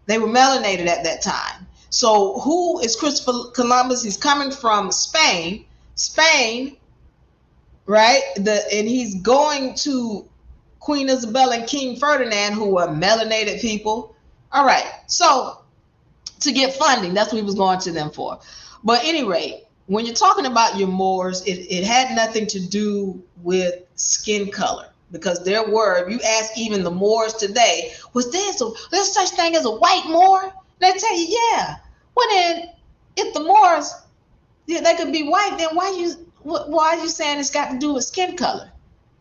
they were melanated at that time. So who is Christopher Columbus? He's coming from Spain, right? And he's going to Queen Isabella and King Ferdinand, who were melanated people. All right, so to get funding, that's what he was going to them for. But at any rate, when you're talking about your Moors, it had nothing to do with skin color, because there were, if you ask even the Moors today, was there's such thing as a white Moor? They tell you, yeah. Well then, if the Moors, they could be white, then why are you saying it's got to do with skin color?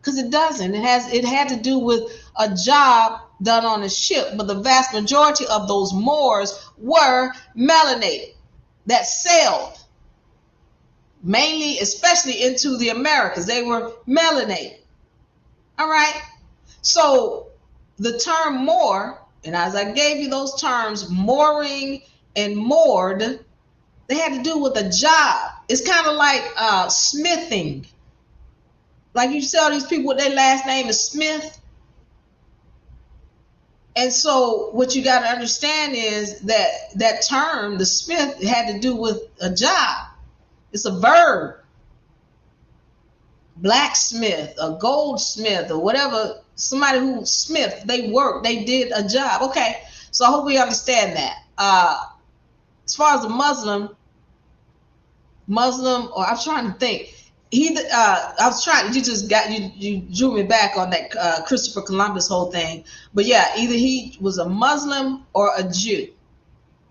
Because it doesn't. It had to do with a job done on a ship, but the vast majority of those Moors were melanated that sailed, mainly, especially into the Americas. They were melanated. All right. So the term Moor, and as I gave you those terms, mooring and moored, they had to do with a job. It's kind of like smithing. Like you see all these people with their last name is Smith. And so what you got to understand is that term, the smith, had to do with a job. It's a verb. Blacksmith, a goldsmith, or whatever, somebody who smith, they worked, they did a job. Okay, so I hope we understand that. As far as a Muslim, or I'm trying to think. I was trying. You drew me back on that Christopher Columbus whole thing. But yeah, either he was a Muslim or a Jew.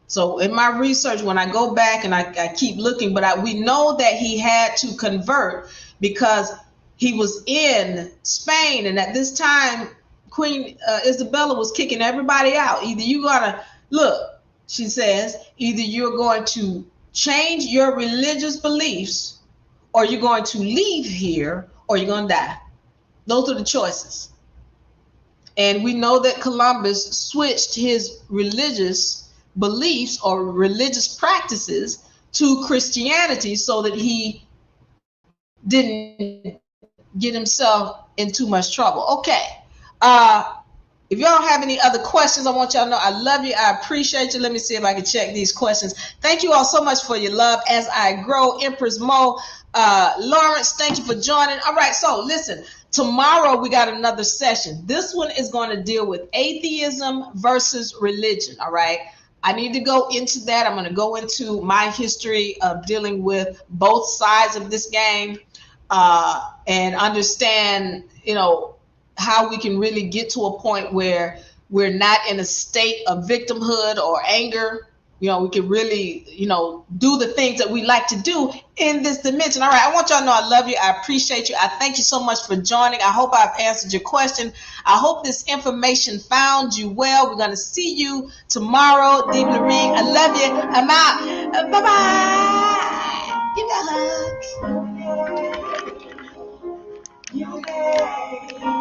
So in my research, when I go back and I keep looking, but we know that he had to convert because he was in Spain, and at this time, Queen Isabella was kicking everybody out. Either you gotta look, she says, either you're going to change your religious beliefs, or you're going to leave here, or you're going to die. Those are the choices. And we know that Columbus switched his religious beliefs or religious practices to Christianity so that he didn't get himself in too much trouble. Okay. If y'all don't have any other questions, I want y'all to know I love you. I appreciate you. Let me see if I can check these questions. Thank you all so much for your love as I grow. Empress Mo, Lawrence, thank you for joining. All right, so listen, tomorrow we got another session. This one is going to deal with atheism versus religion. All right, I need to go into that. I'm going to go into my history of dealing with both sides of this game and understand, how we can really get to a point where we're not in a state of victimhood or anger. We can really, do the things that we like to do in this dimension. All right, I want y'all to know I love you. I appreciate you. I thank you so much for joining. I hope I've answered your question. I hope this information found you well. We're going to see you tomorrow. Diva Lyri, I love you. I'm out. Bye-bye. Give me a hug.